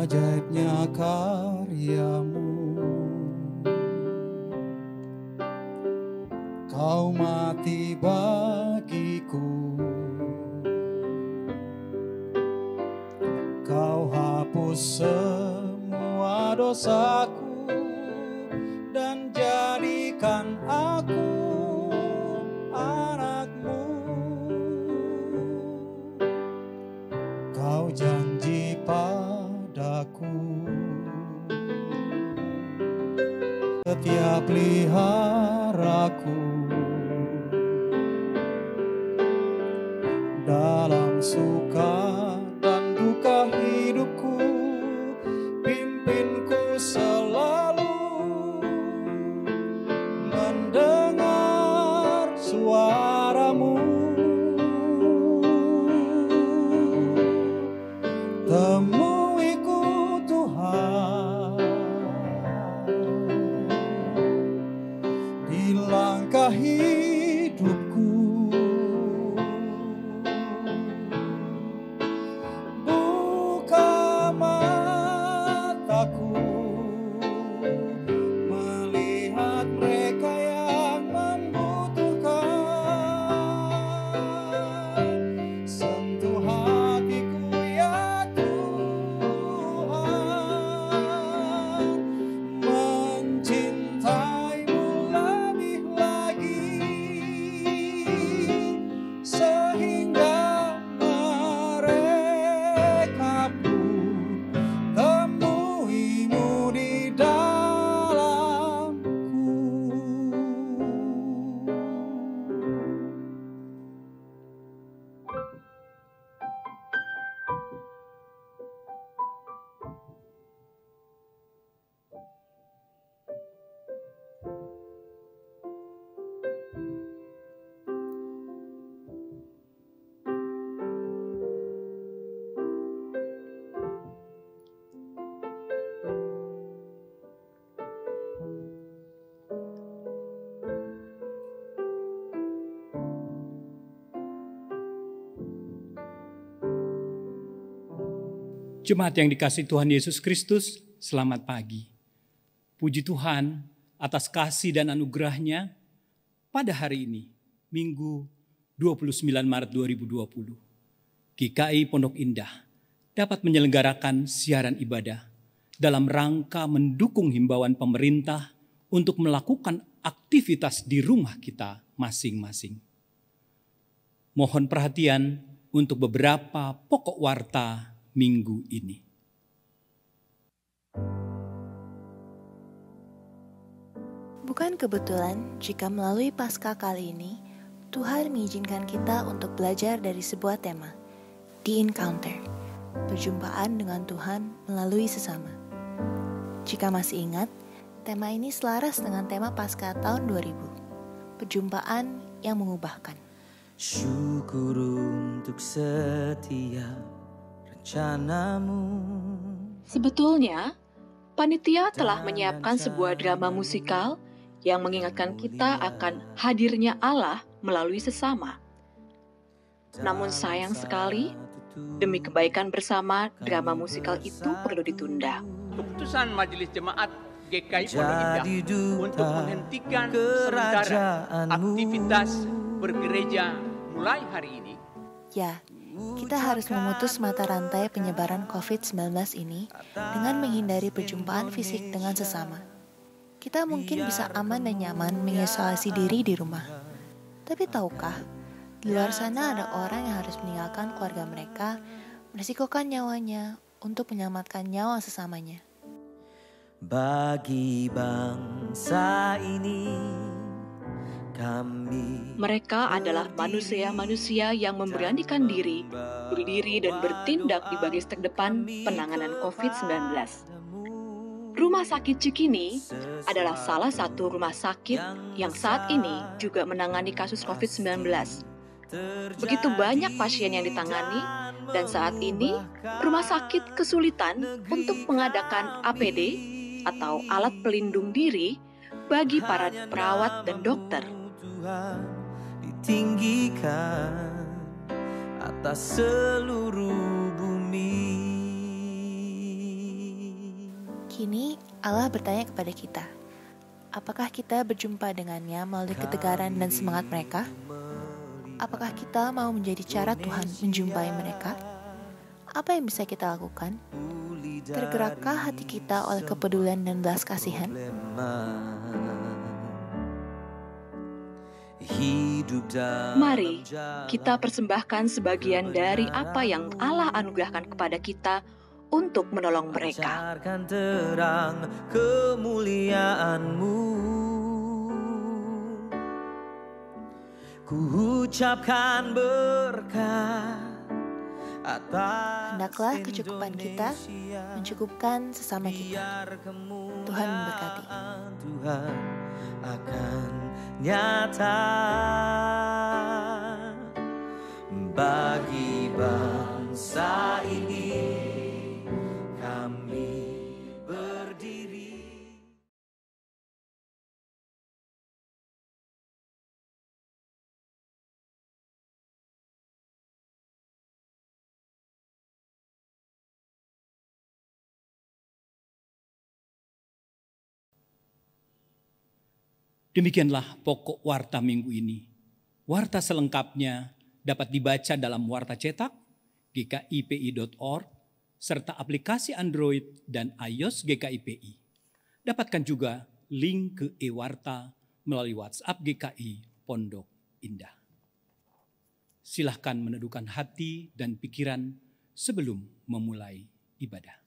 ajaibnya karyamu. Kau mati bagiku, Kau hapus semua dosaku dan jadikan aku anakmu. Kau janji padaku setia peliharaku dalam suka dan duka hidupku, pimpinku selalu mendengar suaramu. Temuiku Tuhan di langkah hidupku. Buka mataku melihat mereka yang membutuhkan. Sentuh hatiku ya Tuhan, mencintaimu lebih lagi, sehingga mereka pun temuimu di dalamku. Jemaat yang dikasihi Tuhan Yesus Kristus, selamat pagi. Puji Tuhan atas kasih dan anugerah-Nya pada hari ini, Minggu 29 Maret 2020. GKI Pondok Indah dapat menyelenggarakan siaran ibadah dalam rangka mendukung himbauan pemerintah untuk melakukan aktivitas di rumah kita masing-masing. Mohon perhatian untuk beberapa pokok warta minggu ini. Bukan kebetulan jika melalui Paskah kali ini, Tuhan mengizinkan kita untuk belajar dari sebuah tema, The Encounter, perjumpaan dengan Tuhan melalui sesama. Jika masih ingat, tema ini selaras dengan tema Paskah tahun 2000, perjumpaan yang mengubahkan. Syukur untuk setiap rencanamu. Sebetulnya, panitia telah menyiapkan sebuah drama musikal yang mengingatkan kita akan hadirnya Allah melalui sesama. Namun sayang sekali, demi kebaikan bersama, drama musikal itu perlu ditunda. Keputusan Majelis Jemaat GKI Pondok Indah untuk menghentikan sementara aktivitas bergereja mulai hari ini. Ya, kita harus memutus mata rantai penyebaran COVID-19 ini dengan menghindari perjumpaan fisik dengan sesama. Kita mungkin bisa aman dan nyaman mengisolasi diri di rumah. Tapi tahukah, di luar sana ada orang yang harus meninggalkan keluarga mereka, meresikokan nyawanya untuk menyelamatkan nyawa sesamanya. Bagi bangsa ini, mereka adalah manusia-manusia yang memberanikan diri, berdiri dan bertindak di baris terdepan penanganan COVID-19. Rumah Sakit Cikini adalah salah satu rumah sakit yang saat ini juga menangani kasus COVID-19. Begitu banyak pasien yang ditangani, dan saat ini rumah sakit kesulitan untuk mengadakan APD atau alat pelindung diri bagi para perawat dan dokter. Tuhan ditinggikan atas seluruh bumi. Kini Allah bertanya kepada kita, apakah kita berjumpa dengannya melalui ketegaran dan semangat mereka? Apakah kita mau menjadi cara Tuhan menjumpai mereka? Apa yang bisa kita lakukan? Tergerakkah hati kita oleh kepedulian dan belas kasihan? Mari kita persembahkan sebagian dari apa yang Allah anugerahkan kepada kita untuk menolong mereka. Terang kemuliaan-Mu, ku ucapkan berkat. Hendaklah kecukupan kita mencukupkan sesama kita. Tuhan memberkati. Tuhan akan nyata bagi bangsa ini, kami berdiri. Demikianlah pokok warta minggu ini. Warta selengkapnya dapat dibaca dalam warta cetak, gkipi.org, serta aplikasi Android dan iOS GKIPI. Dapatkan juga link ke e-warta melalui WhatsApp GKI Pondok Indah. Silahkan meneduhkan hati dan pikiran sebelum memulai ibadah.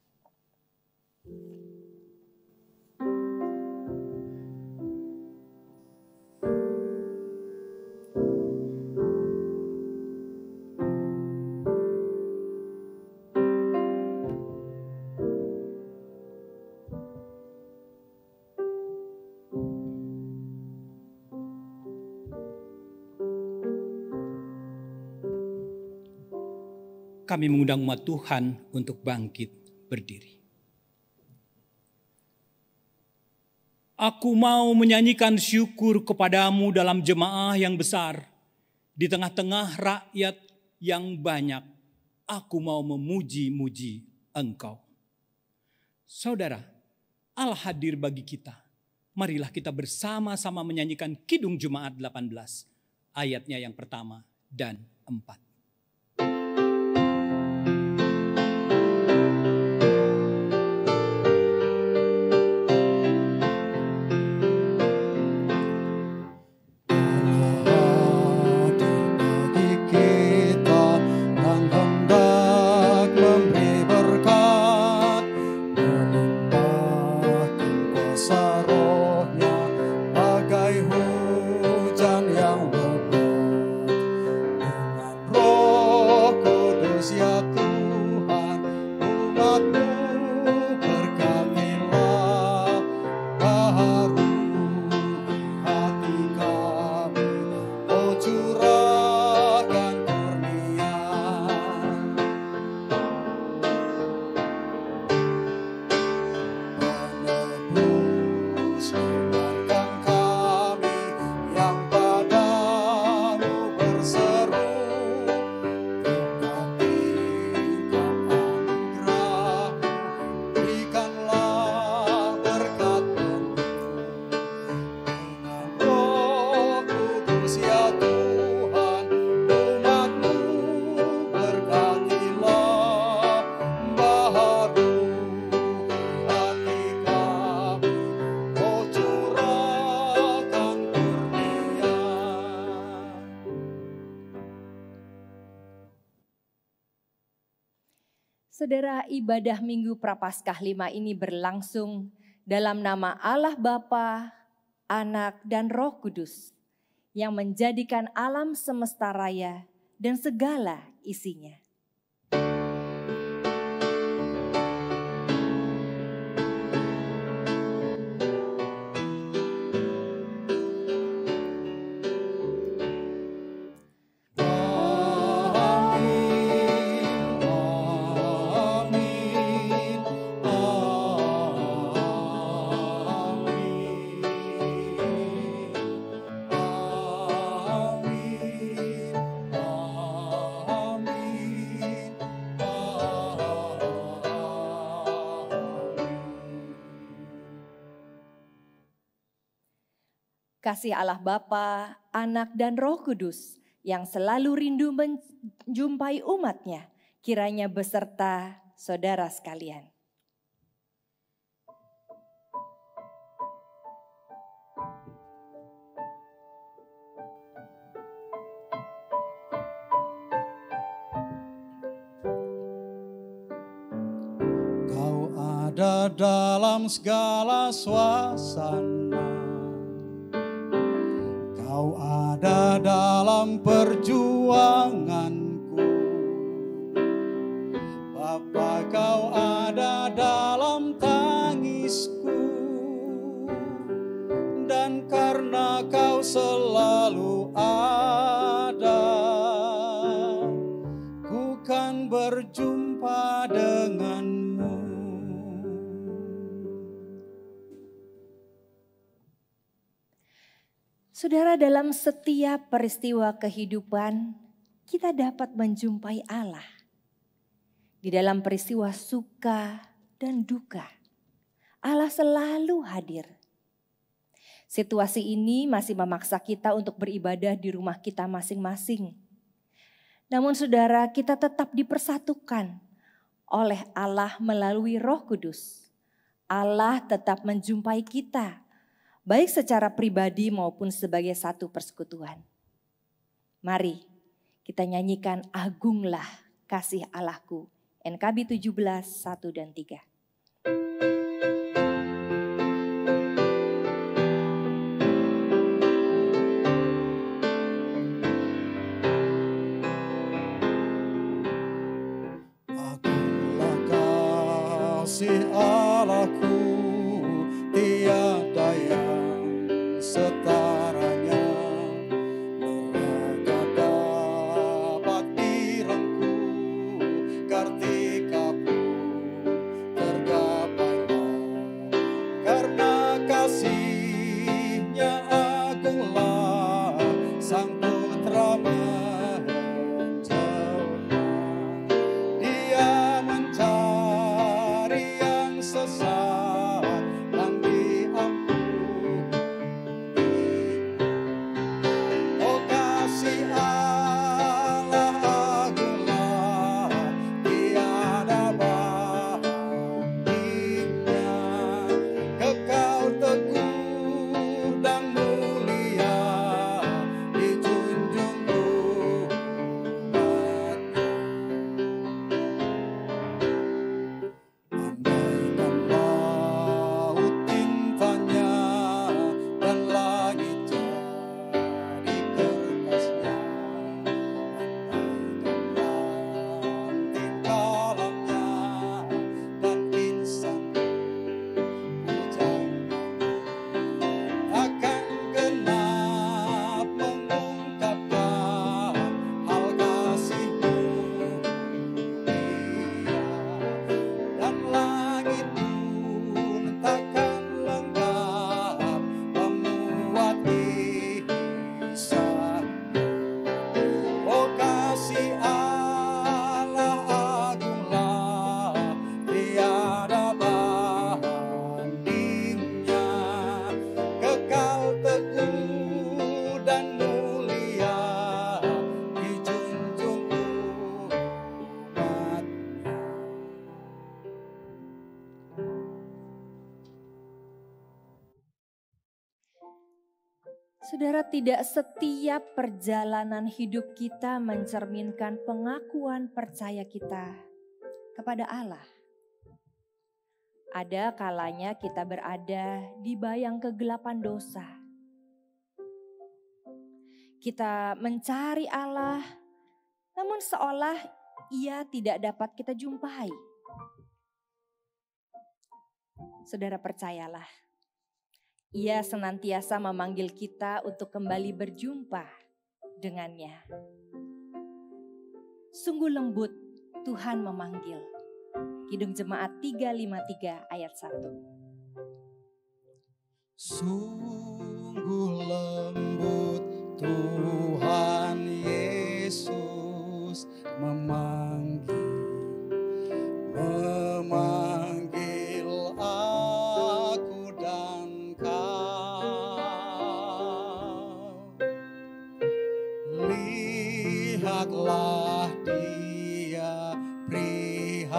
Kami mengundang umat Tuhan untuk bangkit berdiri. Aku mau menyanyikan syukur kepadamu dalam jemaah yang besar. Di tengah-tengah rakyat yang banyak, aku mau memuji-muji Engkau. Saudara, Allah hadir bagi kita. Marilah kita bersama-sama menyanyikan Kidung Jemaat 18, ayatnya yang pertama dan 4. Saudara, ibadah Minggu Prapaskah 5 ini berlangsung dalam nama Allah Bapa, Anak, dan Roh Kudus yang menjadikan alam semesta raya dan segala isinya. kasih Allah Bapa, Anak, dan Roh Kudus yang selalu rindu menjumpai umatnya, kiranya beserta saudara sekalian. Kau ada dalam segala suasana, Kau ada dalam perjuanganku, Bapa, Kau ada dalam tangisku, dan karena Kau selalu ada, ku kan berjumpa denganmu. Saudara, dalam setiap peristiwa kehidupan, kita dapat menjumpai Allah. Di dalam peristiwa suka dan duka, Allah selalu hadir. Situasi ini masih memaksa kita untuk beribadah di rumah kita masing-masing. Namun saudara, kita tetap dipersatukan oleh Allah melalui Roh Kudus. Allah tetap menjumpai kita, baik secara pribadi maupun sebagai satu persekutuan. Mari kita nyanyikan Agunglah Kasih Allahku, NKB 17, 1 dan 3. Agunglah kasih Allahku, tiada yang setaranya, neraka dapat direngku, kartika pun tergapailah, karena kasih-Nya agunglah Sang Putra menjelma. Dia mencari yang sesat dan diampuni. Oh, kasih Allah agunglah, tiada bandingnya, kekal teguh dan mulia, dijunjung umatnya. Andaikan laut tintanya dan langit jadi kertasnya, andaikan tingkalannya dan insan pujangannya, takkan genap mengungkapkan hal kasih-Mu mulia, dan langit pun takkan lengkap memuat kisah-Mu. Oh, kasih Allah agunglah, tiada bandingnya, kekal teguh dan mulia, dijunjung umatnya. Saudara, tidak setiap perjalanan hidup kita mencerminkan pengakuan percaya kita kepada Allah. Ada kalanya kita berada di bayang kegelapan dosa. Kita mencari Allah, namun seolah Ia tidak dapat kita jumpai. Saudara, percayalah, Ia senantiasa memanggil kita untuk kembali berjumpa dengannya. Sungguh lembut Tuhan memanggil. Kidung Jemaat 353 ayat 1. Sungguh lembut Tuhan Yesus memanggil aku dan kau.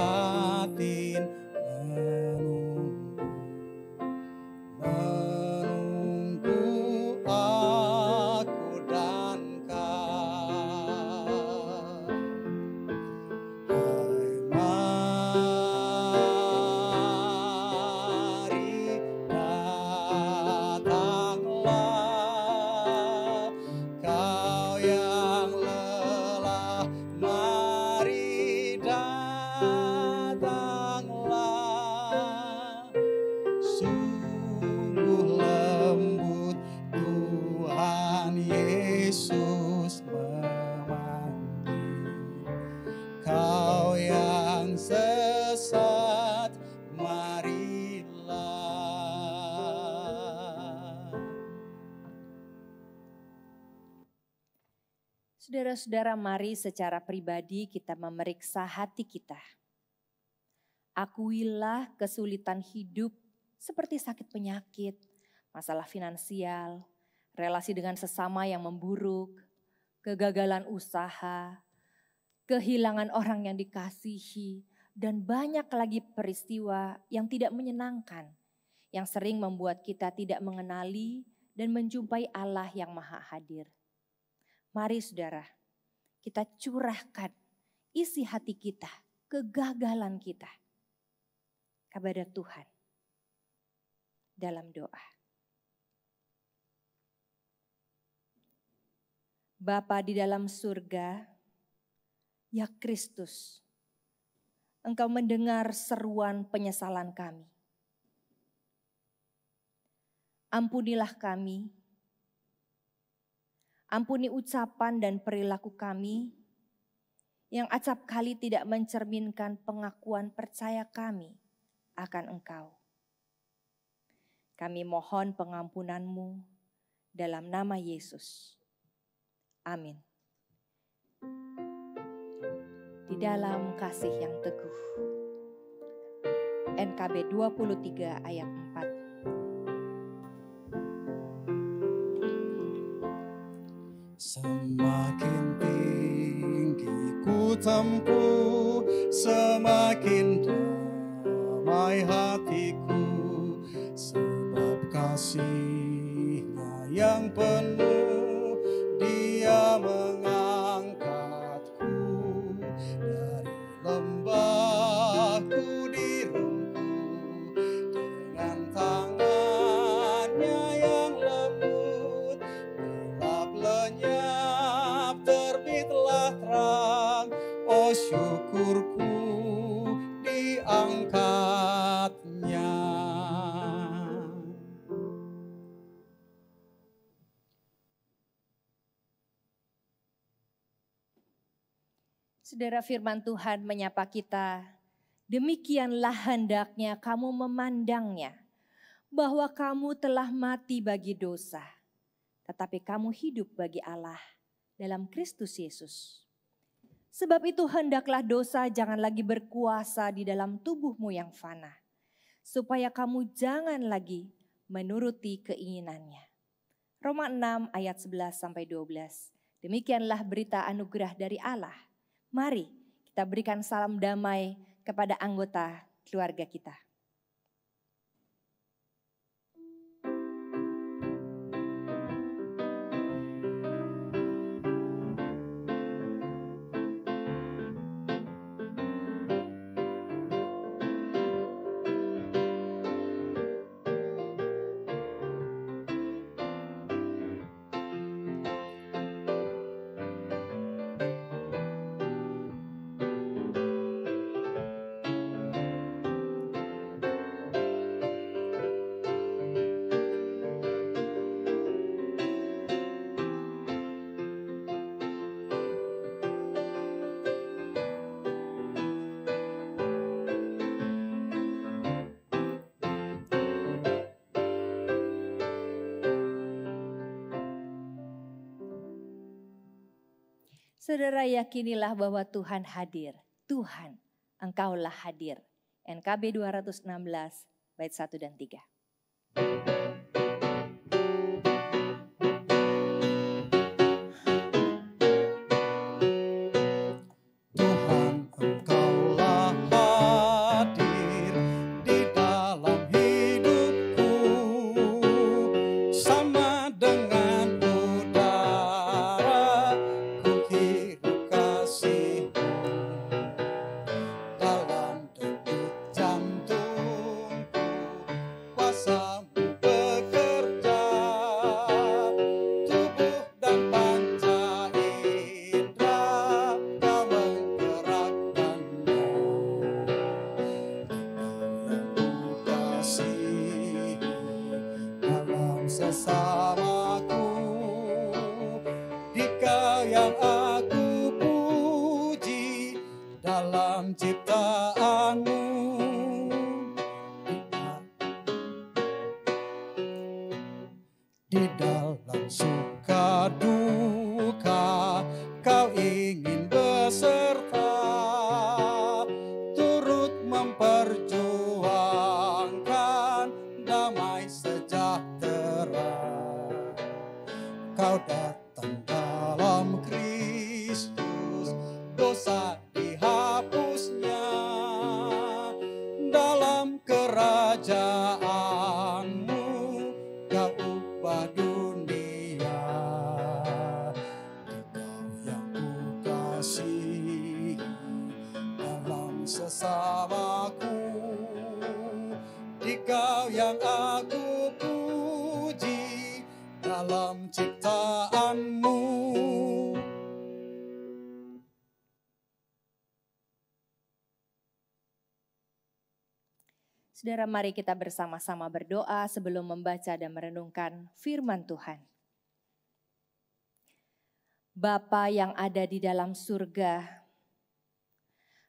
batin menunggu aku dan kau. Mari datanglah, kau yang lelah, mari datanglah. Sungguh lembut Tuhan Yesus memanggil, kau yang sesat, marilah. Saudara-saudara, mari secara pribadi kita memeriksa hati kita. Akuilah kesulitan hidup seperti sakit penyakit, masalah finansial, relasi dengan sesama yang memburuk, kegagalan usaha, kehilangan orang yang dikasihi, dan banyak lagi peristiwa yang tidak menyenangkan, yang sering membuat kita tidak mengenali dan menjumpai Allah yang Maha Hadir. Mari saudara, kita curahkan isi hati kita, kegagalan kita kepada Tuhan dalam doa. Bapa di dalam surga, ya Kristus, Engkau mendengar seruan penyesalan kami. Ampunilah kami, ampuni ucapan dan perilaku kami yang acap kali tidak mencerminkan pengakuan percaya kami akan Engkau. Kami mohon pengampunan-Mu dalam nama Yesus. Amin. Di dalam kasih yang teguh. NKB 23 ayat 4. Semakin tinggi ku tempuh, semakin damai hatiku, sebab kasih-Nya yang penuh, Dia mengangkatku dari lembahku, direngkuh dengan tangan-Nya yang lembut. Gelap lenyap, terbitlah terang, oh syukurku diangkatnya. Saudara, firman Tuhan menyapa kita, demikianlah hendaknya kamu memandangnya, bahwa kamu telah mati bagi dosa, tetapi kamu hidup bagi Allah dalam Kristus Yesus. Sebab itu hendaklah dosa jangan lagi berkuasa di dalam tubuhmu yang fana, supaya kamu jangan lagi menuruti keinginannya. Roma 6 ayat 11-12. Demikianlah berita anugerah dari Allah. Mari kita berikan salam damai kepada anggota keluarga kita. Saudara, yakinilah bahwa Tuhan hadir. Tuhan, Engkaulah hadir. NKB 216 bait 1 dan 3. Tuhan, Engkaulah kejayaanmu. Di dalam suka duka kau ingin beserta, turut memperjuangkan damai sejahtera. Kau datang dalam Kristus, dosa dihapusnya, dalam kerajaanmu kau ubah dunia. Engkau yang kukasihi dalam sesamaku, Dikau yang aku puji dalam ciptaanmu. Saudara, mari kita bersama-sama berdoa sebelum membaca dan merenungkan firman Tuhan. Bapa yang ada di dalam surga,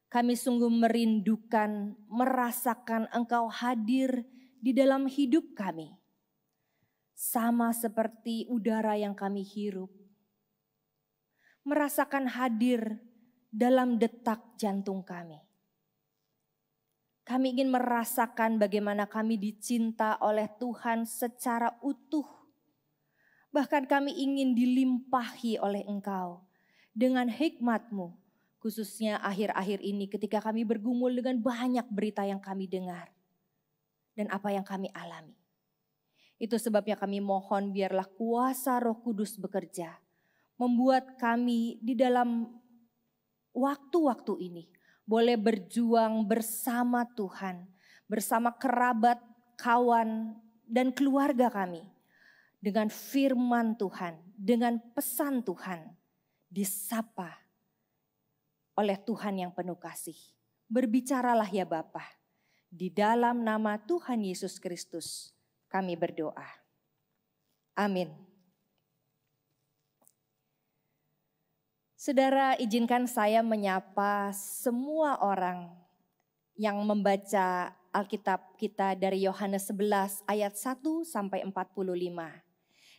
kami sungguh merindukan, merasakan Engkau hadir di dalam hidup kami. Sama seperti udara yang kami hirup. Merasakan hadir dalam detak jantung kami. Kami ingin merasakan bagaimana kami dicinta oleh Tuhan secara utuh. Bahkan kami ingin dilimpahi oleh Engkau dengan hikmat-Mu. Khususnya akhir-akhir ini ketika kami bergumul dengan banyak berita yang kami dengar. Dan apa yang kami alami. Itu sebabnya kami mohon biarlah kuasa Roh Kudus bekerja. Membuat kami di dalam waktu-waktu ini boleh berjuang bersama Tuhan, bersama kerabat, kawan, dan keluarga kami. Dengan firman Tuhan, dengan pesan Tuhan, disapa oleh Tuhan yang penuh kasih. Berbicaralah ya Bapa, di dalam nama Tuhan Yesus Kristus kami berdoa. Amin. Saudara, izinkan saya menyapa semua orang yang membaca Alkitab kita dari Yohanes 11 ayat 1 sampai 45.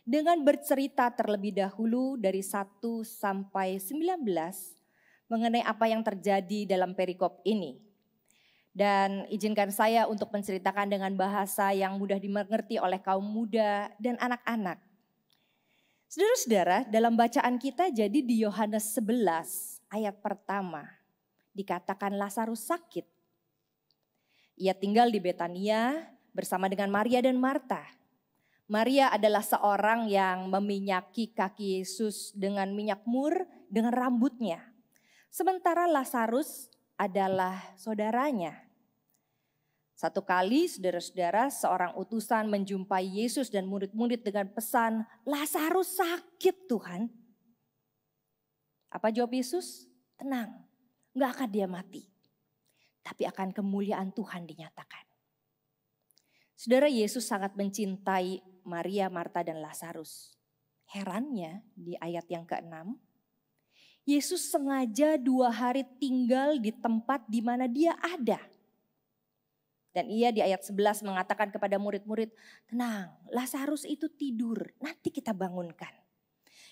Dengan bercerita terlebih dahulu dari 1 sampai 19 mengenai apa yang terjadi dalam perikop ini. Dan izinkan saya untuk menceritakan dengan bahasa yang mudah dimengerti oleh kaum muda dan anak-anak. Saudara-saudara, dalam bacaan kita jadi di Yohanes 11 ayat pertama dikatakan Lazarus sakit. Ia tinggal di Betania bersama dengan Maria dan Marta. Maria adalah seorang yang meminyaki kaki Yesus dengan minyak mur dengan rambutnya. Sementara Lazarus adalah saudaranya. Satu kali saudara-saudara seorang utusan menjumpai Yesus dan murid-murid dengan pesan, Lazarus sakit Tuhan. Apa jawab Yesus? Tenang, gak akan dia mati. Tapi akan kemuliaan Tuhan dinyatakan. Saudara, Yesus sangat mencintai Maria, Marta dan Lazarus. Herannya di ayat yang ke-6, Yesus sengaja 2 hari tinggal di tempat di mana dia ada. Dan ia di ayat 11 mengatakan kepada murid-murid, tenang, Lazarus itu tidur, nanti kita bangunkan.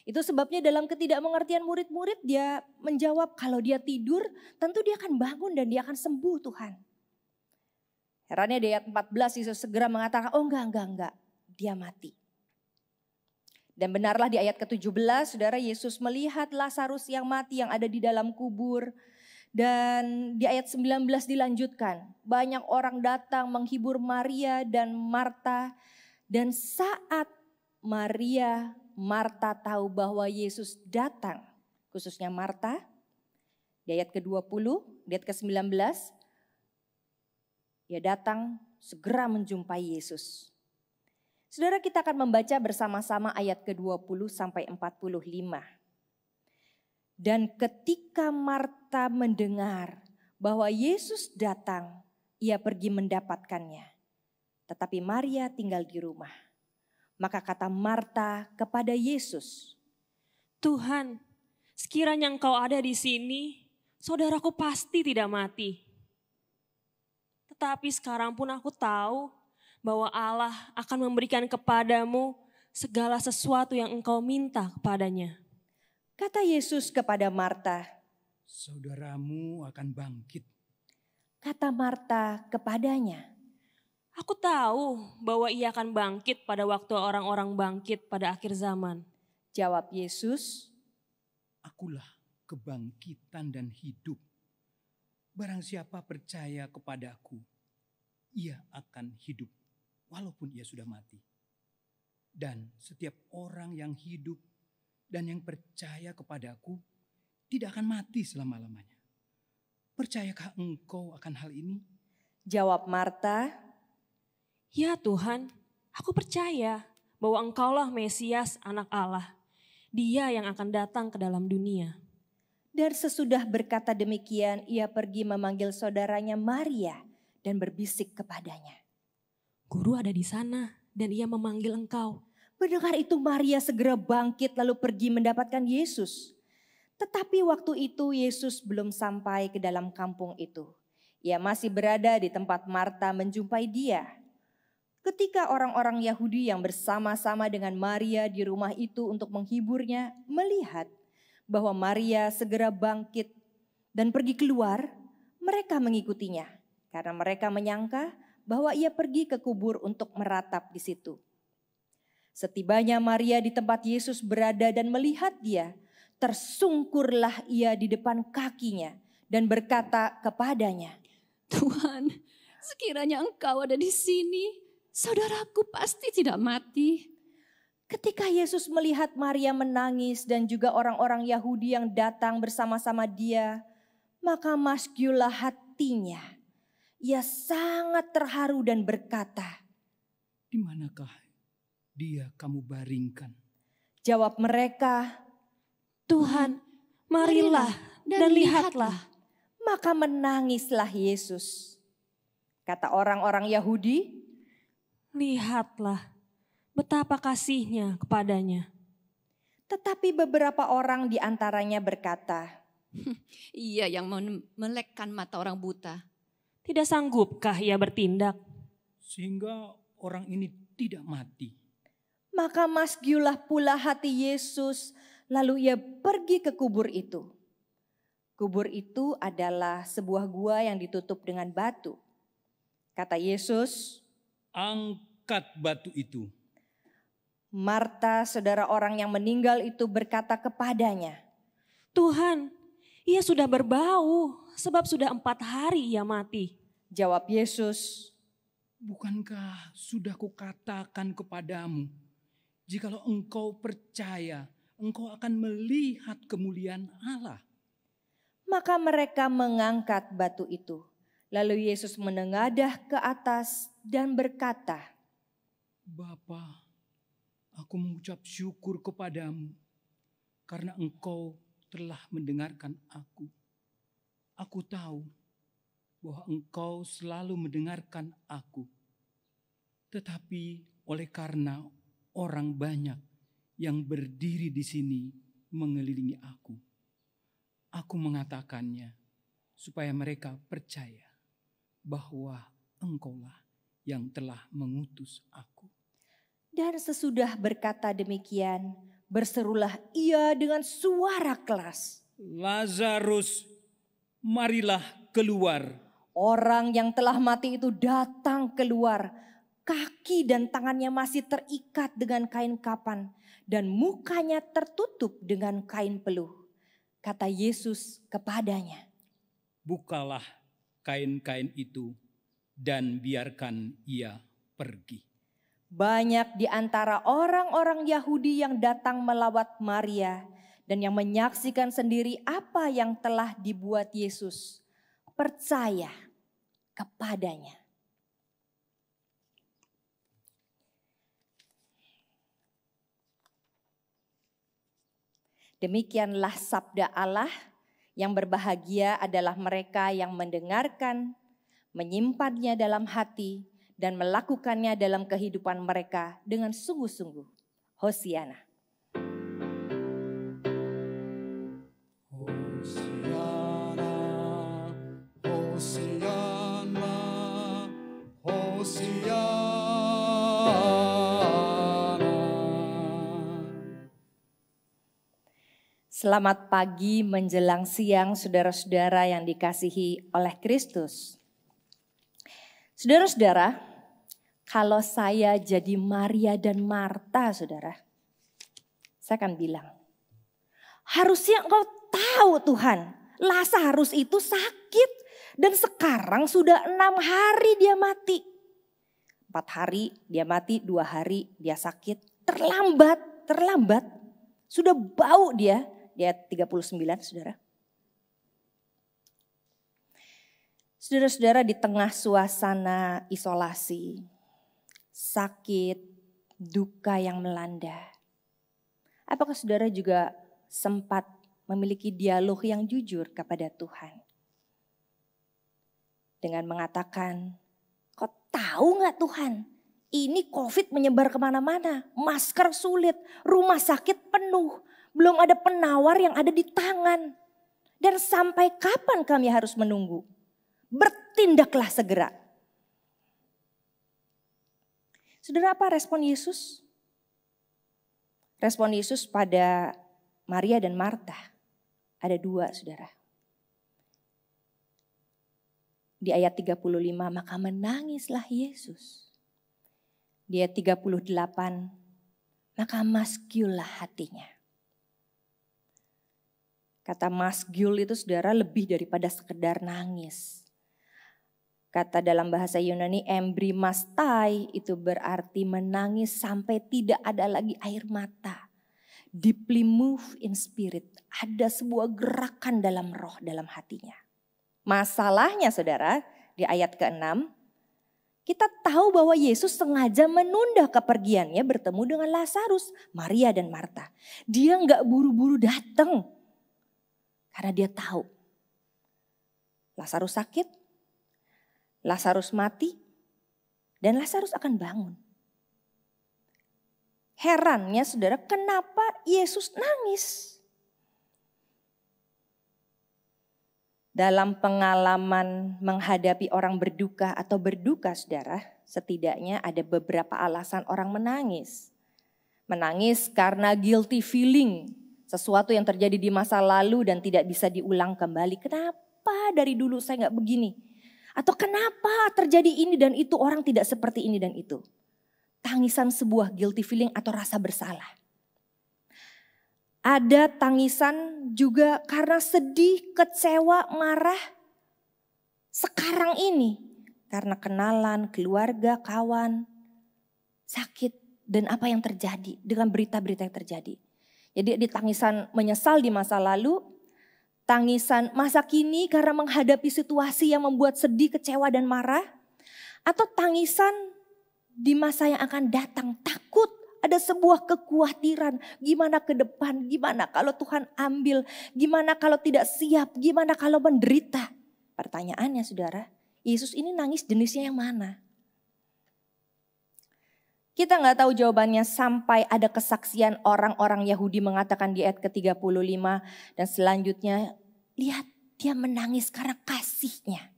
Itu sebabnya dalam ketidakmengertian murid-murid dia menjawab kalau dia tidur tentu dia akan bangun dan dia akan sembuh Tuhan. Herannya di ayat 14 Yesus segera mengatakan, oh enggak, dia mati. Dan benarlah di ayat ke-17 saudara Yesus melihat Lazarus yang mati yang ada di dalam kubur. Dan di ayat 19 dilanjutkan, banyak orang datang menghibur Maria dan Marta. Dan saat Maria, Marta tahu bahwa Yesus datang, khususnya Marta, di ayat ke-20, di ayat ke-19, dia datang segera menjumpai Yesus. Saudara, kita akan membaca bersama-sama ayat ke-20 sampai 45. Dan ketika Marta mendengar bahwa Yesus datang, ia pergi mendapatkannya. Tetapi Maria tinggal di rumah. Maka kata Marta kepada Yesus, Tuhan, sekiranya Engkau ada di sini, saudaraku pasti tidak mati. Tetapi sekarang pun aku tahu bahwa Allah akan memberikan kepadamu segala sesuatu yang engkau minta kepadanya. Kata Yesus kepada Marta. Saudaramu akan bangkit. Kata Marta kepadanya. Aku tahu bahwa ia akan bangkit pada waktu orang-orang bangkit pada akhir zaman. Jawab Yesus. Akulah kebangkitan dan hidup. Barang siapa percaya kepadaku, ia akan hidup walaupun ia sudah mati. Dan setiap orang yang hidup dan yang percaya kepadaku tidak akan mati selama-lamanya. Percayakah engkau akan hal ini? Jawab Marta. Ya Tuhan, aku percaya bahwa engkaulah Mesias anak Allah. Dia yang akan datang ke dalam dunia. Dan sesudah berkata demikian, ia pergi memanggil saudaranya Maria dan berbisik kepadanya. Guru ada di sana dan ia memanggil engkau. Mendengar itu Maria segera bangkit lalu pergi mendapatkan Yesus. Tetapi waktu itu Yesus belum sampai ke dalam kampung itu. Ia masih berada di tempat Marta menjumpai dia. Ketika orang-orang Yahudi yang bersama-sama dengan Maria di rumah itu untuk menghiburnya melihat bahwa Maria segera bangkit dan pergi keluar, mereka mengikutinya karena mereka menyangka bahwa ia pergi ke kubur untuk meratap di situ. Setibanya Maria di tempat Yesus berada dan melihat dia, tersungkurlah ia di depan kakinya dan berkata kepadanya, Tuhan, sekiranya engkau ada di sini, saudaraku pasti tidak mati. Ketika Yesus melihat Maria menangis dan juga orang-orang Yahudi yang datang bersama-sama dia, maka masyurlah hatinya. Ia sangat terharu dan berkata, Di manakah dia kamu baringkan? Jawab mereka, Tuhan, marilah dan lihatlah. Maka menangislah Yesus. Kata orang-orang Yahudi, lihatlah betapa kasihnya kepadanya. Tetapi beberapa orang di antaranya berkata, Ia yang memelekkan mata orang buta. Tidak sanggupkah ia bertindak? Sehingga orang ini tidak mati. Maka masyurlah pula hati Yesus, lalu ia pergi ke kubur itu. Kubur itu adalah sebuah gua yang ditutup dengan batu. Kata Yesus, Angkat batu itu. Marta, saudara orang yang meninggal itu berkata kepadanya, Tuhan, ia sudah berbau sebab sudah 4 hari ia mati. Jawab Yesus, Bukankah sudah kukatakan kepadamu, jikalau engkau percaya, engkau akan melihat kemuliaan Allah. Maka mereka mengangkat batu itu. Lalu Yesus menengadah ke atas dan berkata, Bapa, aku mengucap syukur kepadamu karena engkau telah mendengarkan aku. Aku tahu bahwa engkau selalu mendengarkan aku. Tetapi oleh karena orang banyak yang berdiri di sini mengelilingi aku mengatakannya supaya mereka percaya bahwa engkaulah yang telah mengutus aku. Dan sesudah berkata demikian, berserulah ia dengan suara keras, Lazarus, marilah keluar. Orang yang telah mati itu datang keluar, kaki dan tangannya masih terikat dengan kain kapan, dan mukanya tertutup dengan kain peluh. Kata Yesus kepadanya, Bukalah kain-kain itu dan biarkan ia pergi. Banyak di antara orang-orang Yahudi yang datang melawat Maria dan yang menyaksikan sendiri apa yang telah dibuat Yesus, percaya kepadanya. Demikianlah sabda Allah. Yang berbahagia adalah mereka yang mendengarkan, menyimpannya dalam hati, dan melakukannya dalam kehidupan mereka dengan sungguh-sungguh. Hosiana. Hosiana, Hosiana Selamat pagi menjelang siang saudara-saudara yang dikasihi oleh Kristus. Saudara-saudara, kalau saya jadi Maria dan Marta, saudara, saya akan bilang, harusnya engkau tahu Tuhan, Lazarus itu sakit dan sekarang sudah 6 hari dia mati. 4 hari dia mati, 2 hari dia sakit, terlambat. Sudah bau dia 39 saudara. Saudara-saudara, di tengah suasana isolasi, sakit, duka yang melanda. Apakah saudara juga sempat memiliki dialog yang jujur kepada Tuhan? Dengan mengatakan, kau tahu gak Tuhan? Ini COVID menyebar kemana-mana, masker sulit, rumah sakit penuh. Belum ada penawar yang ada di tangan. Dan sampai kapan kami harus menunggu? Bertindaklah segera. Saudara, apa respon Yesus? Respon Yesus pada Maria dan Marta. Ada 2 saudara. Di ayat 35, maka menangislah Yesus. Di ayat 38, maka masgyullah hatinya. Kata masgyul itu saudara lebih daripada sekedar nangis. Kata dalam bahasa Yunani embrimastai itu berarti menangis sampai tidak ada lagi air mata. Deeply move in spirit. Ada sebuah gerakan dalam roh, dalam hatinya. Masalahnya saudara, di ayat ke-6, kita tahu bahwa Yesus sengaja menunda kepergiannya bertemu dengan Lazarus, Maria dan Marta. Dia gak buru-buru datang. Karena dia tahu Lazarus sakit, Lazarus mati, dan Lazarus akan bangun. Herannya saudara, kenapa Yesus nangis? Dalam pengalaman menghadapi orang berduka atau berduka saudara, setidaknya ada beberapa alasan orang menangis. Menangis karena guilty feeling. Sesuatu yang terjadi di masa lalu dan tidak bisa diulang kembali. Kenapa dari dulu saya gak begini? Atau kenapa terjadi ini dan itu, orang tidak seperti ini dan itu. Tangisan sebuah guilty feeling atau rasa bersalah. Ada tangisan juga karena sedih, kecewa, marah. Sekarang ini karena kenalan, keluarga, kawan, sakit dan apa yang terjadi dengan berita-berita yang terjadi. Jadi di tangisan menyesal di masa lalu, tangisan masa kini karena menghadapi situasi yang membuat sedih, kecewa dan marah. Atau tangisan di masa yang akan datang, takut, ada sebuah kekhawatiran. Gimana ke depan, gimana kalau Tuhan ambil, gimana kalau tidak siap, gimana kalau menderita. Pertanyaannya saudara, Yesus ini nangis jenisnya yang mana? Kita gak tahu jawabannya sampai ada kesaksian orang-orang Yahudi mengatakan di ayat ke-35 dan selanjutnya, lihat dia menangis karena kasihnya.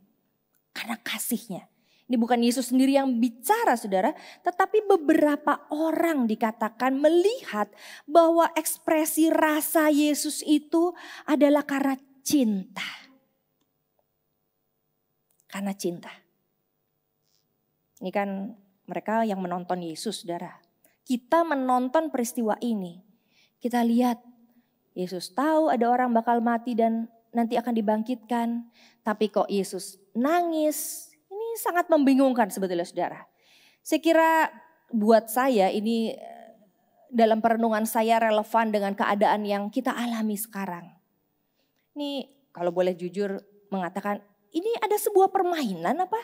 Karena kasihnya. Ini bukan Yesus sendiri yang bicara saudara, tetapi beberapa orang dikatakan melihat bahwa ekspresi rasa Yesus itu adalah karena cinta. Karena cinta. Ini kan mereka yang menonton Yesus, saudara. Kita menonton peristiwa ini. Kita lihat Yesus tahu ada orang bakal mati dan nanti akan dibangkitkan. Tapi kok Yesus nangis? Ini sangat membingungkan sebetulnya saudara. Saya kira buat saya ini dalam perenungan saya relevan dengan keadaan yang kita alami sekarang. Ini kalau boleh jujur mengatakan ini ada sebuah permainan apa?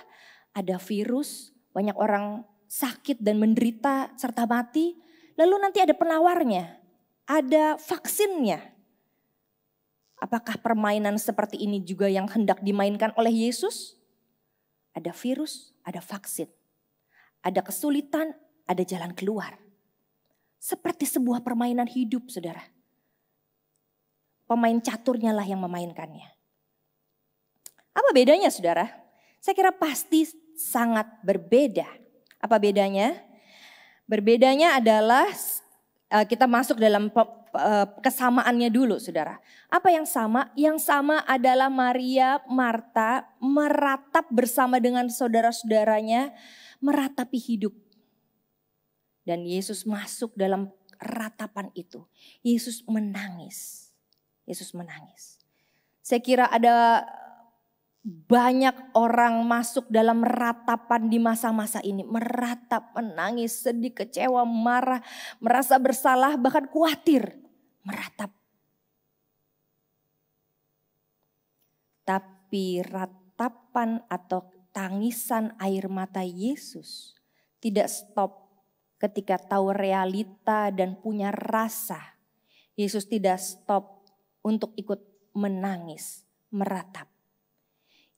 Ada virus, banyak orang sakit dan menderita serta mati. Lalu nanti ada penawarnya, ada vaksinnya. Apakah permainan seperti ini juga yang hendak dimainkan oleh Yesus? Ada virus, ada vaksin. Ada kesulitan, ada jalan keluar. Seperti sebuah permainan hidup saudara. Pemain caturnya lah yang memainkannya. Apa bedanya saudara? Saya kira pasti sangat berbeda. Apa bedanya? Berbedanya adalah kita masuk dalam kesamaannya dulu saudara. Apa yang sama? Yang sama adalah Maria, Marta meratap bersama dengan saudara-saudaranya, meratapi hidup. Dan Yesus masuk dalam ratapan itu. Yesus menangis. Yesus menangis. Saya kira ada banyak orang masuk dalam ratapan di masa-masa ini. Meratap, menangis, sedih, kecewa, marah, merasa bersalah, bahkan khawatir. Meratap. Tapi ratapan atau tangisan air mata Yesus tidak stop ketika tahu realita dan punya rasa. Yesus tidak stop untuk ikut menangis, meratap.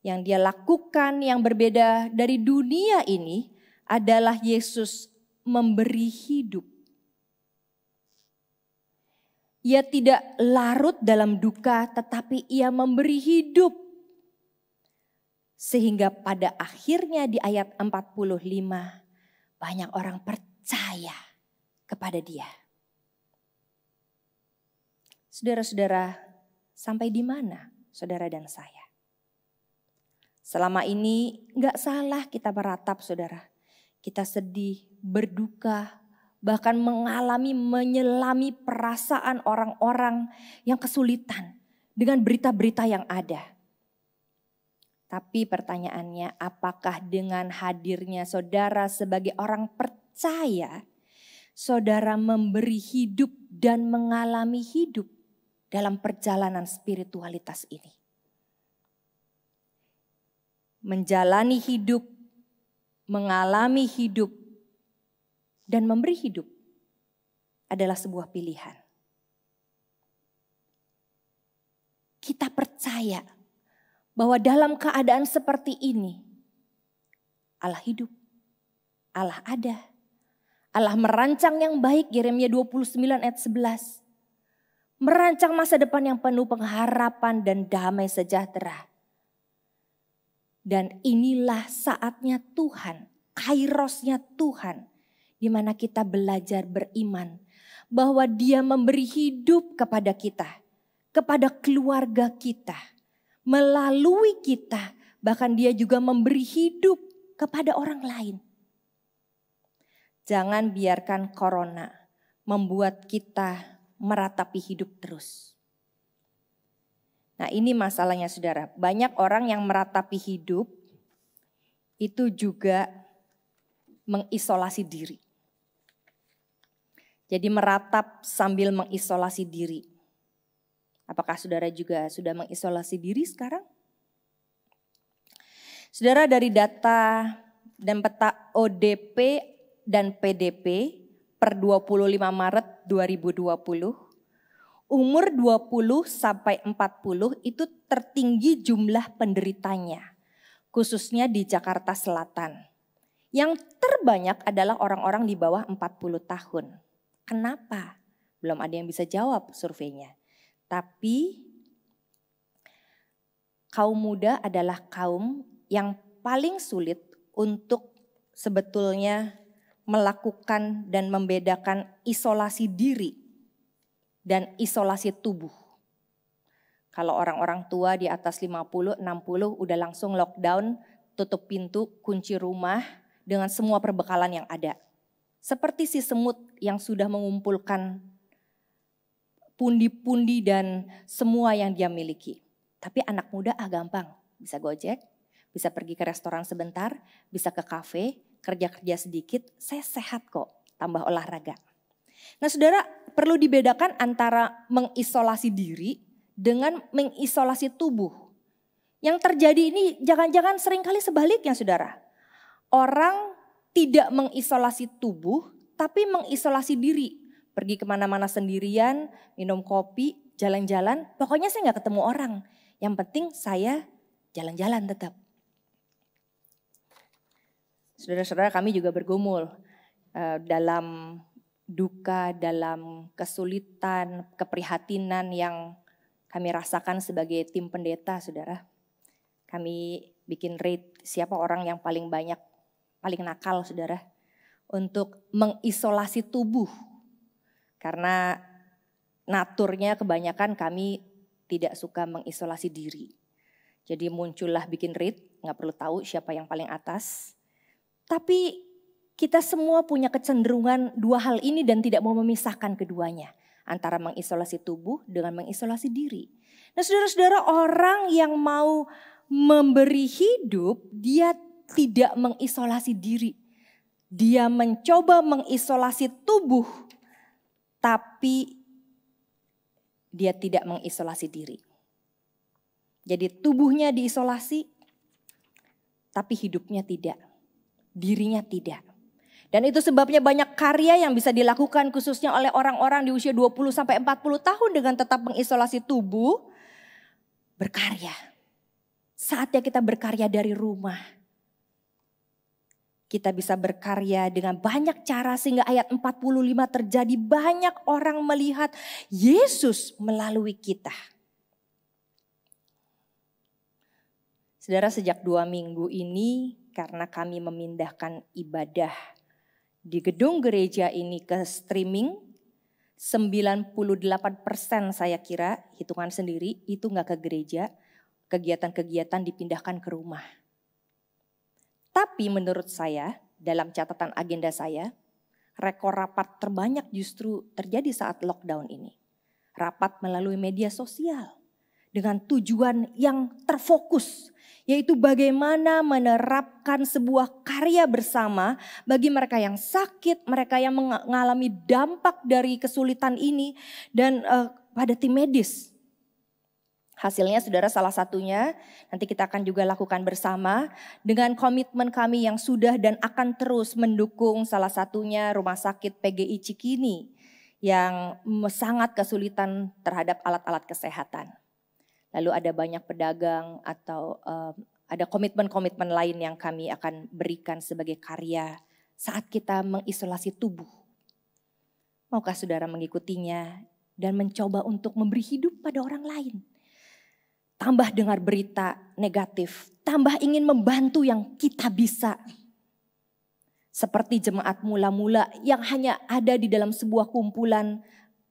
Yang dia lakukan yang berbeda dari dunia ini adalah Yesus memberi hidup. Ia tidak larut dalam duka tetapi ia memberi hidup. Sehingga pada akhirnya di ayat 45 banyak orang percaya kepada dia. Saudara-saudara, sampai di mana saudara dan saya? Selama ini gak salah kita meratap saudara. Kita sedih, berduka, bahkan menyelami perasaan orang-orang yang kesulitan dengan berita-berita yang ada. Tapi pertanyaannya, apakah dengan hadirnya saudara sebagai orang percaya, saudara memberi hidup dan mengalami hidup dalam perjalanan spiritualitas ini? Menjalani hidup, mengalami hidup, dan memberi hidup adalah sebuah pilihan. Kita percaya bahwa dalam keadaan seperti ini, Allah hidup, Allah ada. Allah merancang yang baik, Yeremia 29 ayat 11. Merancang masa depan yang penuh pengharapan dan damai sejahtera. Dan inilah saatnya Tuhan, kairosnya Tuhan, di mana kita belajar beriman bahwa Dia memberi hidup kepada kita, kepada keluarga kita, melalui kita, bahkan Dia juga memberi hidup kepada orang lain. Jangan biarkan corona membuat kita meratapi hidup terus. Nah, ini masalahnya saudara. Banyak orang yang meratapi hidup itu juga mengisolasi diri. Jadi meratap sambil mengisolasi diri. Apakah saudara juga sudah mengisolasi diri sekarang? Saudara, dari data dan peta ODP dan PDP per 25 Maret 2020, umur 20 sampai 40 itu tertinggi jumlah penderitanya, khususnya di Jakarta Selatan. Yang terbanyak adalah orang-orang di bawah 40 tahun. Kenapa? Belum ada yang bisa jawab surveinya. Tapi kaum muda adalah kaum yang paling sulit untuk sebetulnya melakukan dan membedakan isolasi diri dan isolasi tubuh. Kalau orang-orang tua di atas 50, 60 udah langsung lockdown, tutup pintu, kunci rumah dengan semua perbekalan yang ada. Seperti si semut yang sudah mengumpulkan pundi-pundi dan semua yang dia miliki. Tapi anak muda gampang, bisa gojek, bisa pergi ke restoran sebentar, bisa ke kafe, kerja-kerja sedikit, saya sehat kok, tambah olahraga. Nah saudara, perlu dibedakan antara mengisolasi diri dengan mengisolasi tubuh. Yang terjadi ini jangan-jangan seringkali sebaliknya saudara. Orang tidak mengisolasi tubuh tapi mengisolasi diri. Pergi kemana-mana sendirian, minum kopi, jalan-jalan. Pokoknya saya gak ketemu orang. Yang penting saya jalan-jalan tetap. Saudara-saudara, kami juga bergumul dalam duka, dalam kesulitan, keprihatinan yang kami rasakan sebagai tim pendeta, saudara. Kami bikin rate siapa orang yang paling banyak, paling nakal, saudara, untuk mengisolasi tubuh. Karena naturnya kebanyakan kami tidak suka mengisolasi diri. Jadi muncullah bikin read, gak perlu tahu siapa yang paling atas. Tapi kita semua punya kecenderungan dua hal ini dan tidak mau memisahkan keduanya. Antara mengisolasi tubuh dengan mengisolasi diri. Nah saudara-saudara, orang yang mau memberi hidup, dia tidak mengisolasi diri. Dia mencoba mengisolasi tubuh, tapi dia tidak mengisolasi diri. Jadi tubuhnya diisolasi, tapi hidupnya tidak. Dirinya tidak. Dan itu sebabnya banyak karya yang bisa dilakukan khususnya oleh orang-orang di usia 20-40 tahun dengan tetap mengisolasi tubuh. Berkarya. Saatnya kita berkarya dari rumah. Kita bisa berkarya dengan banyak cara sehingga ayat 45 terjadi banyak orang melihat Yesus melalui kita. Saudara, sejak 2 minggu ini karena kami memindahkan ibadah di gedung gereja ini ke streaming, 98% saya kira, hitungan sendiri, itu gak ke gereja, kegiatan-kegiatan dipindahkan ke rumah. Tapi menurut saya, dalam catatan agenda saya, rekor rapat terbanyak justru terjadi saat lockdown ini. Rapat melalui media sosial dengan tujuan yang terfokus, yaitu bagaimana menerapkan sebuah karya bersama bagi mereka yang sakit, mereka yang mengalami dampak dari kesulitan ini, dan pada tim medis. Hasilnya saudara, salah satunya nanti kita akan juga lakukan bersama dengan komitmen kami yang sudah dan akan terus mendukung salah satunya Rumah Sakit PGI Cikini yang sangat kesulitan terhadap alat-alat kesehatan. Lalu ada banyak pedagang atau ada komitmen-komitmen lain yang kami akan berikan sebagai karya saat kita mengisolasi tubuh. Maukah saudara mengikutinya dan mencoba untuk memberi hidup pada orang lain? Tambah dengar berita negatif, tambah ingin membantu yang kita bisa. Seperti jemaat mula-mula yang hanya ada di dalam sebuah kumpulan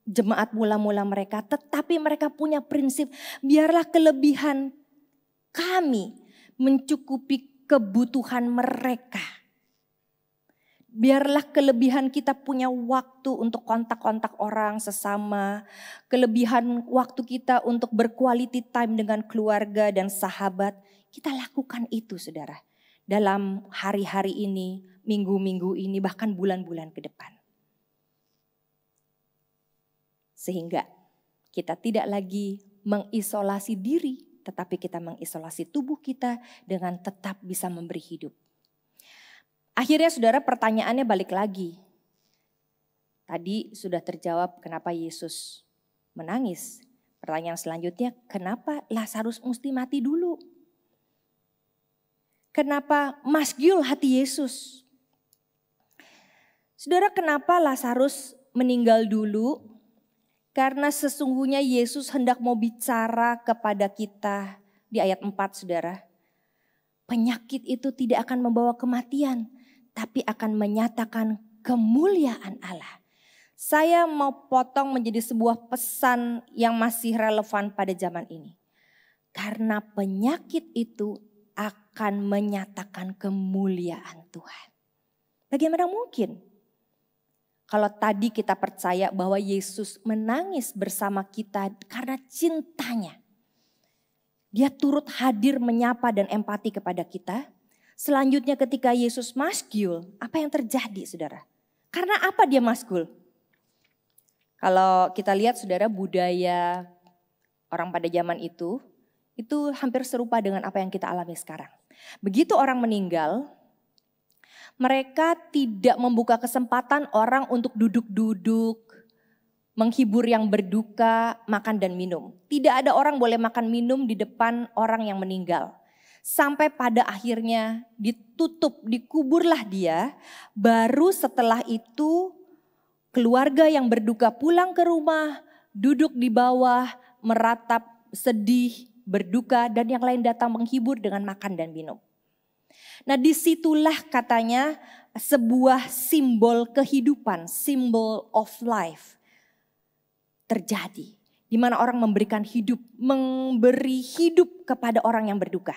jemaat mula-mula mereka, tetapi mereka punya prinsip, biarlah kelebihan kami mencukupi kebutuhan mereka. Biarlah kelebihan kita punya waktu untuk kontak-kontak orang sesama, kelebihan waktu kita untuk berquality time dengan keluarga dan sahabat, kita lakukan itu saudara. Dalam hari-hari ini, minggu-minggu ini, bahkan bulan-bulan ke depan. Sehingga kita tidak lagi mengisolasi diri, tetapi kita mengisolasi tubuh kita dengan tetap bisa memberi hidup. Akhirnya saudara, pertanyaannya balik lagi. Tadi sudah terjawab kenapa Yesus menangis. Pertanyaan selanjutnya, kenapa Lazarus mesti mati dulu? Kenapa masgul hati Yesus? Saudara, kenapa Lazarus meninggal dulu? Karena sesungguhnya Yesus hendak mau bicara kepada kita di ayat 4 saudara. Penyakit itu tidak akan membawa kematian, tapi akan menyatakan kemuliaan Allah. Saya mau potong menjadi sebuah pesan yang masih relevan pada zaman ini. Karena penyakit itu akan menyatakan kemuliaan Tuhan. Bagaimana mungkin? Kalau tadi kita percaya bahwa Yesus menangis bersama kita karena cintanya. Dia turut hadir menyapa dan empati kepada kita. Selanjutnya ketika Yesus masgul, apa yang terjadi saudara? Karena apa dia masgul? Kalau kita lihat saudara, budaya orang pada zaman itu hampir serupa dengan apa yang kita alami sekarang. Begitu orang meninggal, mereka tidak membuka kesempatan orang untuk duduk-duduk, menghibur yang berduka, makan dan minum. Tidak ada orang boleh makan minum di depan orang yang meninggal. Sampai pada akhirnya ditutup, dikuburlah dia. Baru setelah itu keluarga yang berduka pulang ke rumah, duduk di bawah, meratap, sedih, berduka, dan yang lain datang menghibur dengan makan dan minum. Nah disitulah katanya sebuah simbol kehidupan, symbol of life. terjadi. Di mana orang memberi hidup kepada orang yang berduka.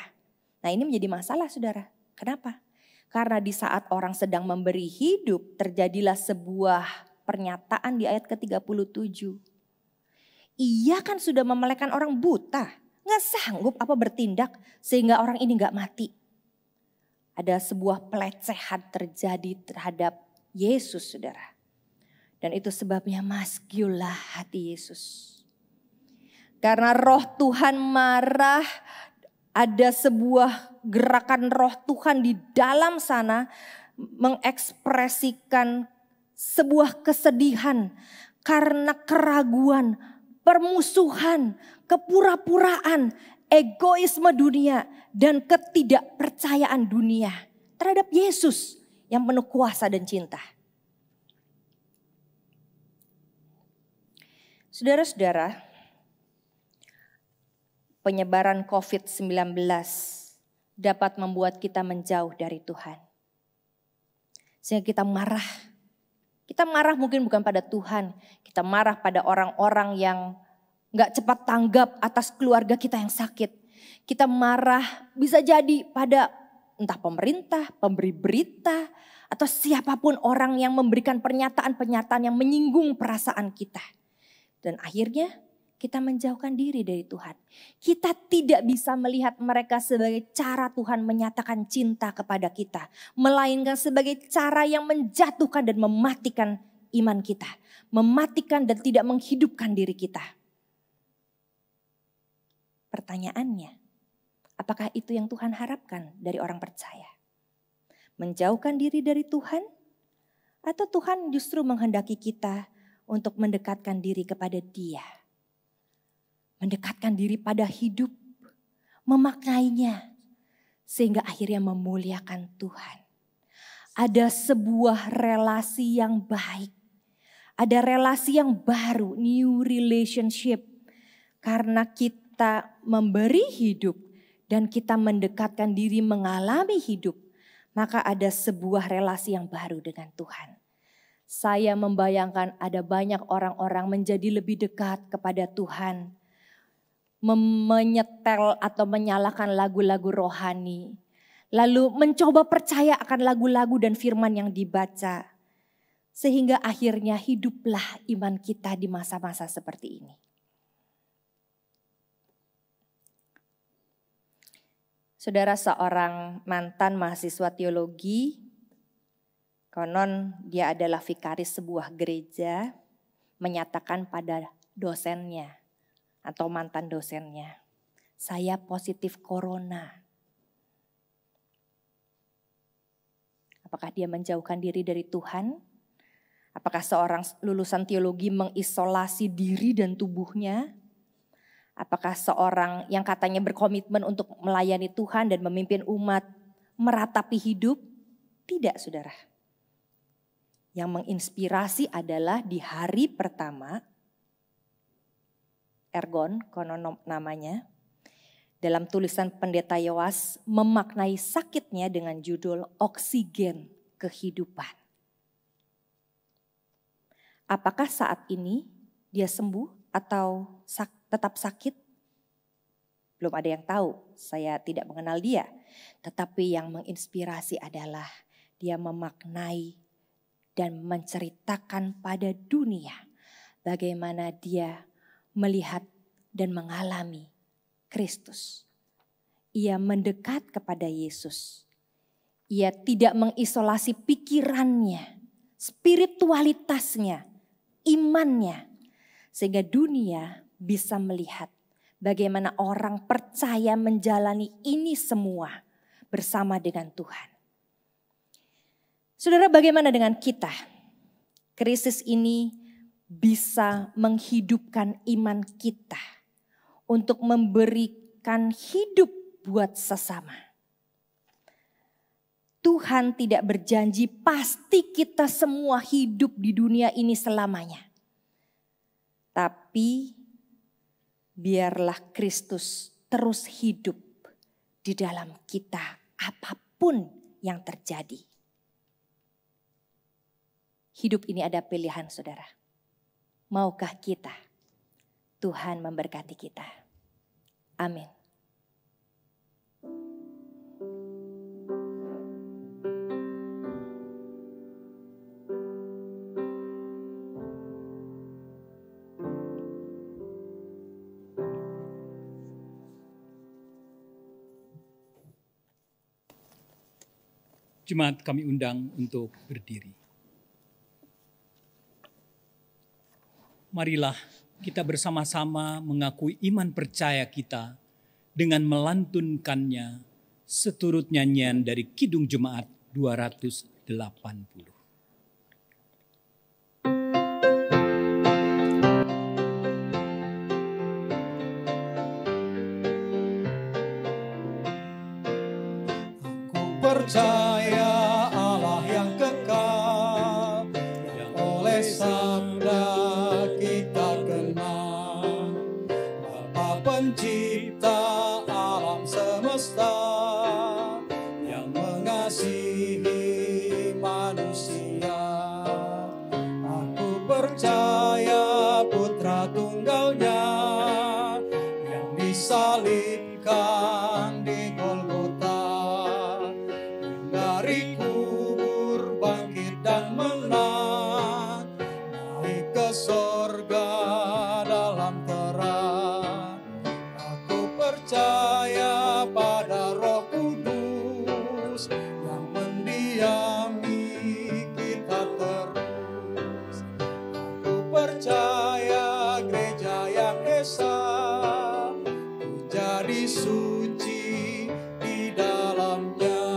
Nah, ini menjadi masalah, saudara. Kenapa? Karena di saat orang sedang memberi hidup, terjadilah sebuah pernyataan di ayat ke-37. Ia kan sudah memelekkan orang buta, gak sanggup apa bertindak sehingga orang ini gak mati. Ada sebuah pelecehan terjadi terhadap Yesus, saudara. Dan itu sebabnya masgiulah hati Yesus. Karena roh Tuhan marah, ada sebuah gerakan roh Tuhan di dalam sana mengekspresikan sebuah kesedihan karena keraguan, permusuhan, kepura-puraan, egoisme dunia, dan ketidakpercayaan dunia terhadap Yesus yang penuh kuasa dan cinta. Saudara-saudara, penyebaran COVID-19 dapat membuat kita menjauh dari Tuhan. Sehingga kita marah. Kita marah mungkin bukan pada Tuhan. Kita marah pada orang-orang yang gak cepat tanggap atas keluarga kita yang sakit. Kita marah bisa jadi pada entah pemerintah, pemberi berita, atau siapapun orang yang memberikan pernyataan-pernyataan yang menyinggung perasaan kita. Dan akhirnya kita menjauhkan diri dari Tuhan. Kita tidak bisa melihat mereka sebagai cara Tuhan menyatakan cinta kepada kita. Melainkan sebagai cara yang menjatuhkan dan mematikan iman kita. Mematikan dan tidak menghidupkan diri kita. Pertanyaannya, apakah itu yang Tuhan harapkan dari orang percaya? Menjauhkan diri dari Tuhan? Atau Tuhan justru menghendaki kita untuk mendekatkan diri kepada Dia? Mendekatkan diri pada hidup, memaknainya, sehingga akhirnya memuliakan Tuhan. Ada sebuah relasi yang baik, ada relasi yang baru, new relationship. Karena kita memberi hidup dan kita mendekatkan diri mengalami hidup, maka ada sebuah relasi yang baru dengan Tuhan. Saya membayangkan ada banyak orang-orang menjadi lebih dekat kepada Tuhan, menyetel atau menyalakan lagu-lagu rohani. Lalu mencoba percaya akan lagu-lagu dan firman yang dibaca. Sehingga akhirnya hiduplah iman kita di masa-masa seperti ini. Saudara, seorang mantan mahasiswa teologi, konon dia adalah vikaris sebuah gereja, menyatakan pada dosennya atau mantan dosennya, saya positif corona. Apakah dia menjauhkan diri dari Tuhan? Apakah seorang lulusan teologi mengisolasi diri dan tubuhnya? Apakah seorang yang katanya berkomitmen untuk melayani Tuhan dan memimpin umat meratapi hidup? Tidak, saudara. Yang menginspirasi adalah di hari pertama, Ergon, konon namanya, dalam tulisan Pendeta Yoas memaknai sakitnya dengan judul Oksigen Kehidupan. Apakah saat ini dia sembuh atau tetap sakit? Belum ada yang tahu, saya tidak mengenal dia. Tetapi yang menginspirasi adalah dia memaknai dan menceritakan pada dunia bagaimana dia melihat dan mengalami Kristus. Ia mendekat kepada Yesus. Ia tidak mengisolasi pikirannya, spiritualitasnya, imannya. Sehingga dunia bisa melihat bagaimana orang percaya menjalani ini semua bersama dengan Tuhan. Saudara, bagaimana dengan kita? Krisis ini bisa menghidupkan iman kita untuk memberikan hidup buat sesama. Tuhan tidak berjanji pasti kita semua hidup di dunia ini selamanya. Tapi biarlah Kristus terus hidup di dalam kita apapun yang terjadi. Hidup ini ada pilihan, saudara. Maukah kita Tuhan memberkati kita. Amin. Jemaat kami undang untuk berdiri. Marilah kita bersama-sama mengakui iman percaya kita dengan melantunkannya seturut nyanyian dari Kidung Jemaat 280. Percaya Allah yang kekal, yang oleh sabda kita kenal. Bapa pencipta alam semesta, yang mengasihi manusia. Aku percaya Putra Tunggalnya, yang disalibkan di Golgota, dari kubur bangkit dan menang, naik ke sorga dalam terang. Aku percaya pada Roh Kudus yang mendiami kita terus. Aku percaya gereja yang esa, jadi suci di dalamnya.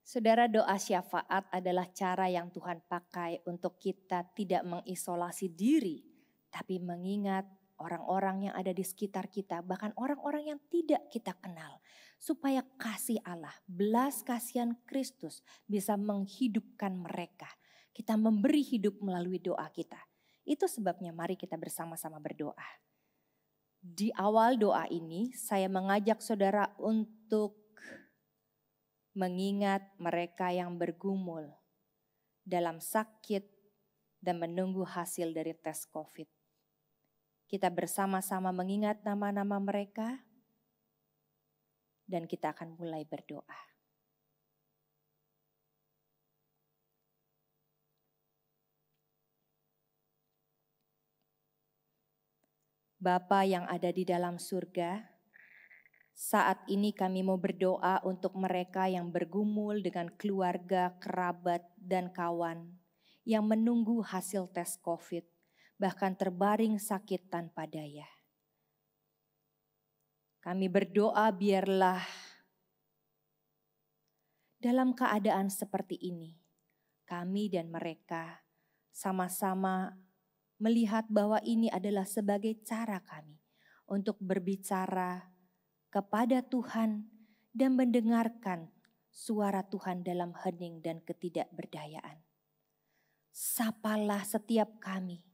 Saudara, doa syafaat adalah cara yang Tuhan pakai untuk kita tidak mengisolasi diri, tapi mengingat orang-orang yang ada di sekitar kita, bahkan orang-orang yang tidak kita kenal, supaya kasih Allah, belas kasihan Kristus bisa menghidupkan mereka. Kita memberi hidup melalui doa kita. Itu sebabnya mari kita bersama-sama berdoa. Di awal doa ini saya mengajak saudara untuk mengingat mereka yang bergumul dalam sakit dan menunggu hasil dari tes COVID. Kita bersama-sama mengingat nama-nama mereka dan kita akan mulai berdoa. Bapa yang ada di dalam surga, saat ini kami mau berdoa untuk mereka yang bergumul dengan keluarga, kerabat, dan kawan yang menunggu hasil tes COVID, bahkan terbaring sakit tanpa daya. Kami berdoa biarlah dalam keadaan seperti ini, kami dan mereka sama-sama melihat bahwa ini adalah sebagai cara kami untuk berbicara kepada Tuhan dan mendengarkan suara Tuhan dalam hening dan ketidakberdayaan. Sapalah setiap kami,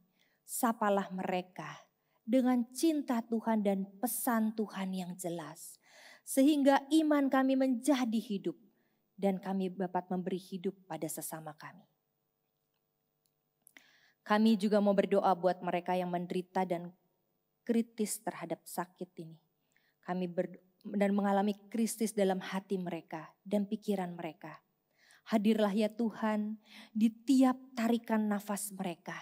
sapalah mereka dengan cinta Tuhan dan pesan Tuhan yang jelas. Sehingga iman kami menjadi hidup dan kami dapat memberi hidup pada sesama kami. Kami juga mau berdoa buat mereka yang menderita dan kritis terhadap sakit ini. Kami dan mengalami krisis dalam hati mereka dan pikiran mereka. Hadirlah ya Tuhan di tiap tarikan nafas mereka.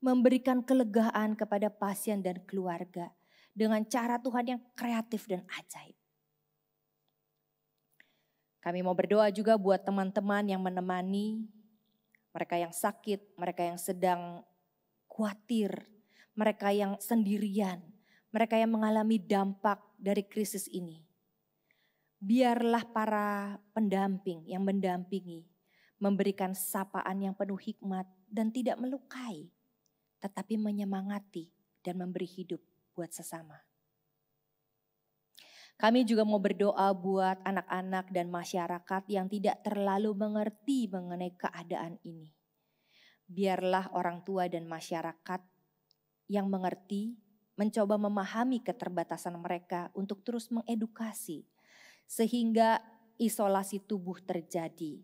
Memberikan kelegaan kepada pasien dan keluarga dengan cara Tuhan yang kreatif dan ajaib. Kami mau berdoa juga buat teman-teman yang menemani mereka yang sakit, mereka yang sedang khawatir, mereka yang sendirian, mereka yang mengalami dampak dari krisis ini. Biarlah para pendamping yang mendampingi memberikan sapaan yang penuh hikmat dan tidak melukai, tetapi menyemangati dan memberi hidup buat sesama. Kami juga mau berdoa buat anak-anak dan masyarakat yang tidak terlalu mengerti mengenai keadaan ini. Biarlah orang tua dan masyarakat yang mengerti mencoba memahami keterbatasan mereka untuk terus mengedukasi sehingga isolasi tubuh terjadi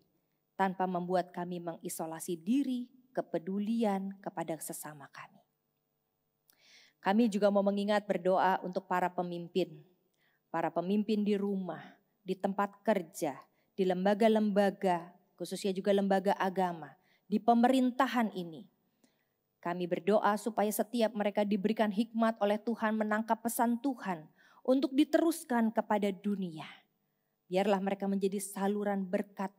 tanpa membuat kami mengisolasi diri, kepedulian kepada sesama kami. Kami juga mau mengingat berdoa untuk para pemimpin di rumah, di tempat kerja, di lembaga-lembaga, khususnya juga lembaga agama, di pemerintahan ini. Kami berdoa supaya setiap mereka diberikan hikmat oleh Tuhan menangkap pesan Tuhan untuk diteruskan kepada dunia. Biarlah mereka menjadi saluran berkat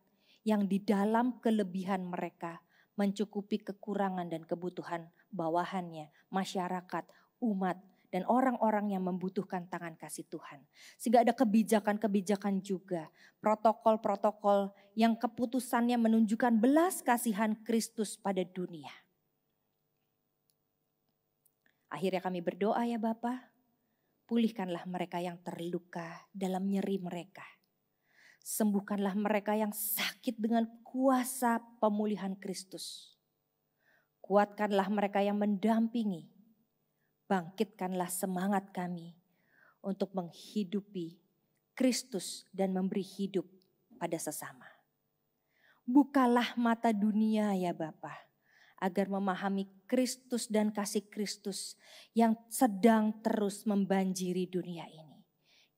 yang di dalam kelebihan mereka mencukupi kekurangan dan kebutuhan bawahannya, masyarakat, umat, dan orang-orang yang membutuhkan tangan kasih Tuhan. Sehingga ada kebijakan-kebijakan juga, protokol-protokol yang keputusannya menunjukkan belas kasihan Kristus pada dunia. Akhirnya kami berdoa ya Bapa, pulihkanlah mereka yang terluka dalam nyeri mereka. Sembuhkanlah mereka yang sakit dengan kuasa pemulihan Kristus. Kuatkanlah mereka yang mendampingi. Bangkitkanlah semangat kami untuk menghidupi Kristus dan memberi hidup pada sesama. Bukalah mata dunia ya Bapa, agar memahami Kristus dan kasih Kristus yang sedang terus membanjiri dunia ini.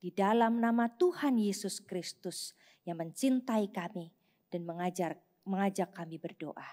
Di dalam nama Tuhan Yesus Kristus yang mencintai kami dan mengajak kami berdoa.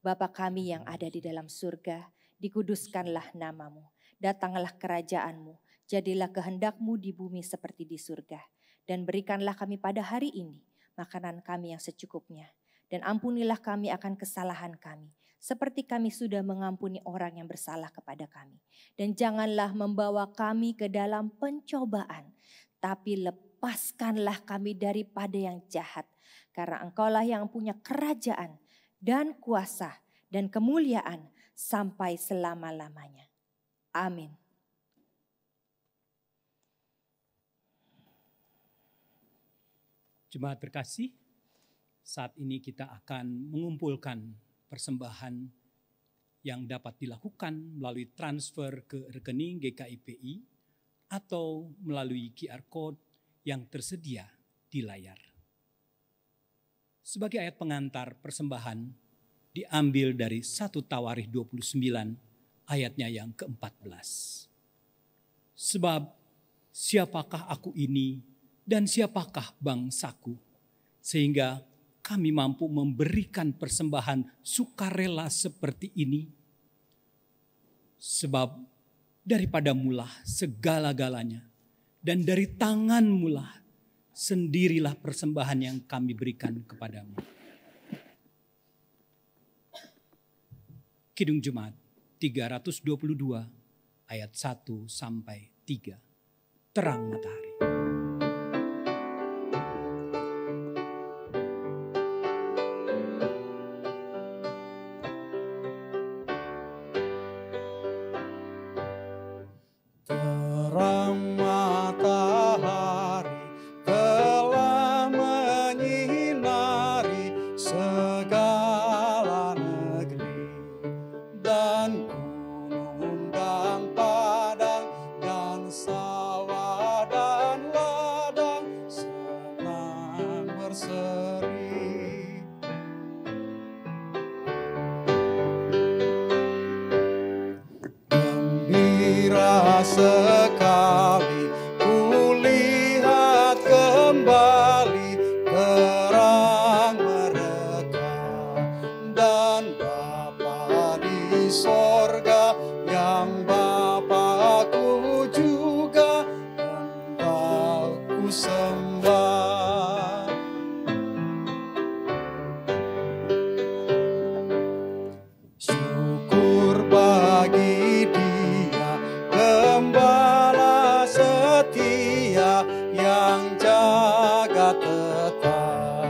Bapa kami yang ada di dalam surga, dikuduskanlah namamu, datanglah kerajaanmu, jadilah kehendakmu di bumi seperti di surga. Dan berikanlah kami pada hari ini makanan kami yang secukupnya. Dan ampunilah kami akan kesalahan kami, seperti kami sudah mengampuni orang yang bersalah kepada kami. Dan janganlah membawa kami ke dalam pencobaan, tapi lepaskanlah kami daripada yang jahat. Karena Engkaulah yang punya kerajaan dan kuasa dan kemuliaan sampai selama-lamanya. Amin. Jemaat terkasih, saat ini kita akan mengumpulkan persembahan yang dapat dilakukan melalui transfer ke rekening GKIPI atau melalui QR Code yang tersedia di layar. Sebagai ayat pengantar persembahan diambil dari 1 Tawarikh 29 ayatnya yang ke-14. Sebab siapakah aku ini dan siapakah bangsaku, sehingga kami mampu memberikan persembahan sukarela seperti ini. Sebab daripadamulah segala-galanya, dan dari tanganmulah sendirilah persembahan yang kami berikan kepadamu. Kidung Jemaat 322 ayat 1 sampai 3. Terang matahari. Terang matahari telah menyinari segala negeri, dan gunung dan padang dan sawah dan ladang senang berseri. Gembira sekali kulihat kembali terang mereka, dan Bapa di sorga yang Bapakku juga hendak ku sembah. Syukur bagi Dia, Gembala setia yang jaga tetap,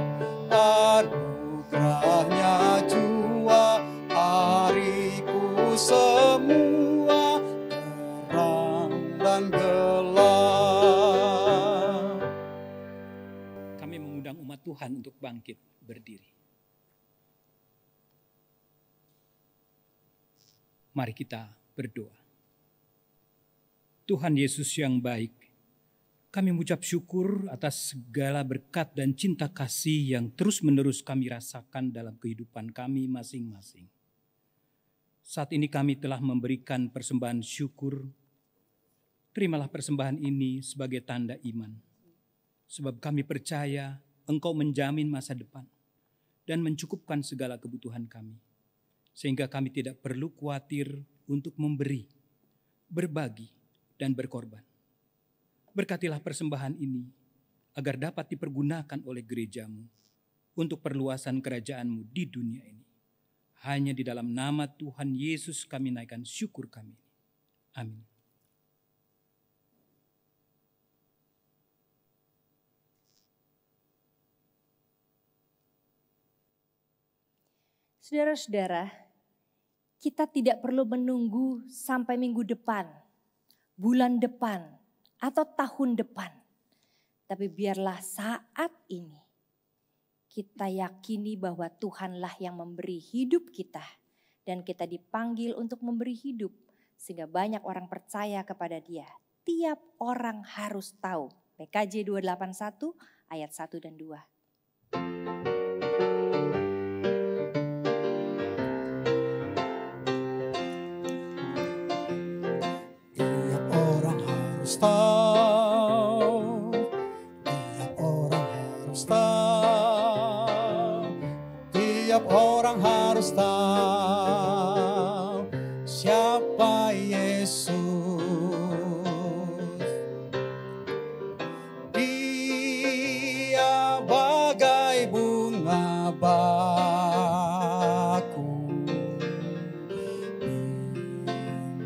anugerahnya jua hariku semua, terang dan gelap. Kami mengundang umat Tuhan untuk bangkit berdiri. Mari kita berdoa. Tuhan Yesus yang baik, Kami mengucap syukur atas segala berkat dan cinta kasih yang terus-menerus kami rasakan dalam kehidupan kami masing-masing. Saat ini kami telah memberikan persembahan syukur. Terimalah persembahan ini sebagai tanda iman. Sebab kami percaya Engkau menjamin masa depan dan mencukupkan segala kebutuhan kami. Sehingga kami tidak perlu khawatir untuk memberi, berbagi, dan berkorban. Berkatilah persembahan ini agar dapat dipergunakan oleh gerejamu untuk perluasan kerajaan-Mu di dunia ini. Hanya di dalam nama Tuhan Yesus kami naikkan syukur kami. Amin. Saudara-saudara, kita tidak perlu menunggu sampai minggu depan, bulan depan, atau tahun depan. Tapi biarlah saat ini kita yakini bahwa Tuhanlah yang memberi hidup kita. Dan kita dipanggil untuk memberi hidup sehingga banyak orang percaya kepada Dia. Tiap orang harus tahu. PKJ 281 ayat 1 dan 2. Tahu, tiap orang harus tahu, tiap orang harus tahu siapa Yesus. Dia bagai bunga baku,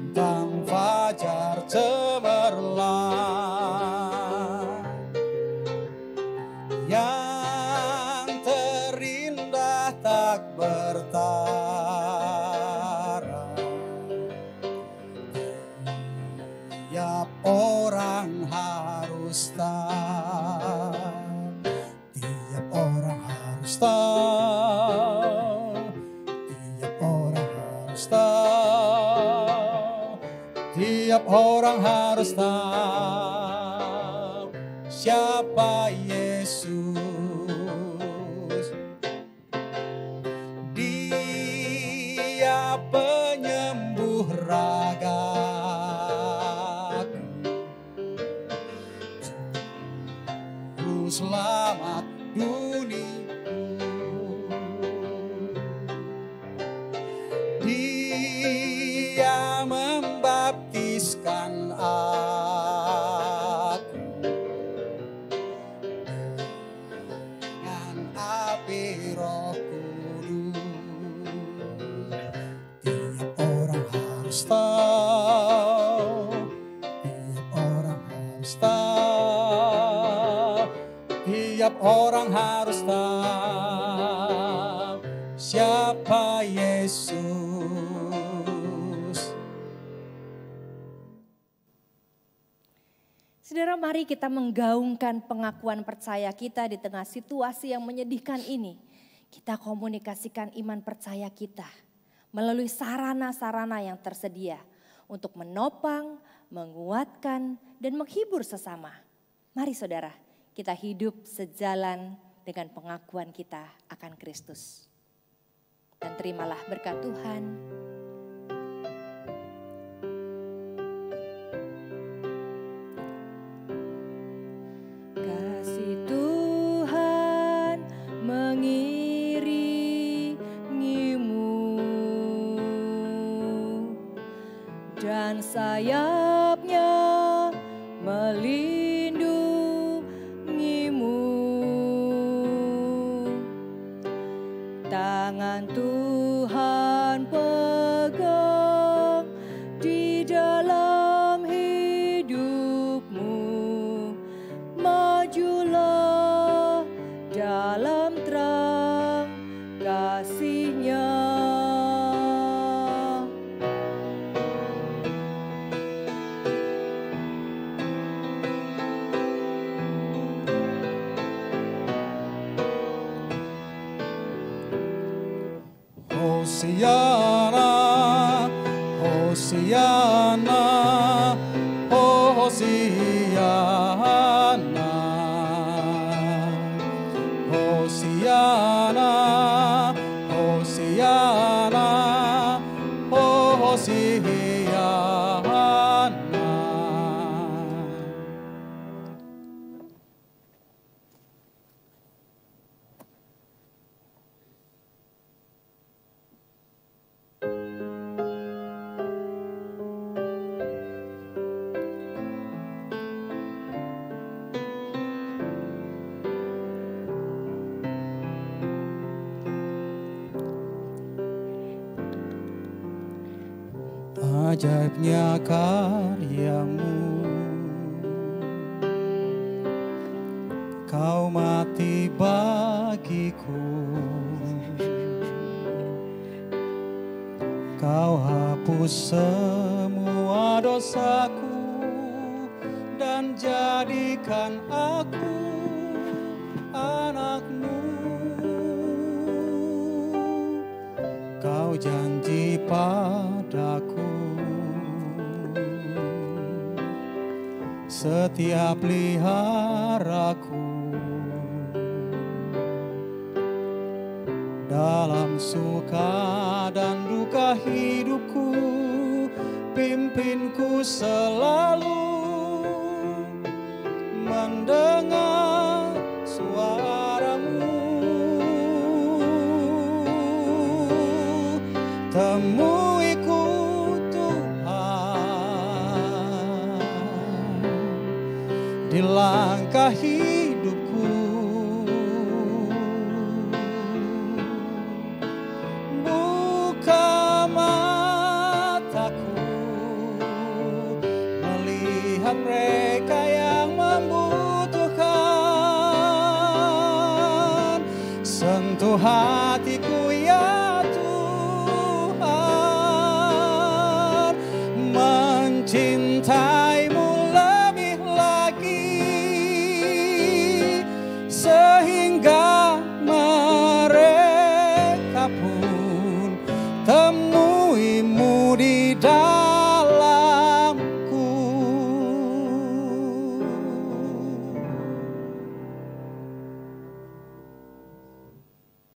bintang fajar cemerlang, yang terindah tak bertara. Tiap orang harus tahu, tiap orang harus tahu, tiap orang harus tahu, tiap orang harus tahu siapa Yesus. Dia penyembuh ragaku, juru selamat duniaku. Dia membaptiskan aku dengan api Roh Kudus. Tiap orang harus tahu, tiap orang harus tahu, tiap orang harus tahu siapa Yesus. Saudara, mari kita menggaungkan pengakuan percaya kita di tengah situasi yang menyedihkan ini. Kita komunikasikan iman percaya kita melalui sarana-sarana yang tersedia untuk menopang, menguatkan, dan menghibur sesama. Mari saudara, kita hidup sejalan dengan pengakuan kita akan Kristus. Dan terimalah berkat Tuhan. Kasih Tuhan mengiringimu dan sayapnya melindungimu. Tangan Tuhan pegang di dalam hidupmu. Majulah dalam terang kasih-Nya. mengasihi anak. Ajaibnya karyamu, kau mati bagiku, kau hapus semua dosaku dan jadikan aku anakmu. Kau janji padaku setia peliharaku dalam suka dan duka hidupku, pimpinku selalu mendengar suaramu. Temuiku Tuhan di langkah hidupku, buka mataku melihat mereka yang membutuhkan sentuhan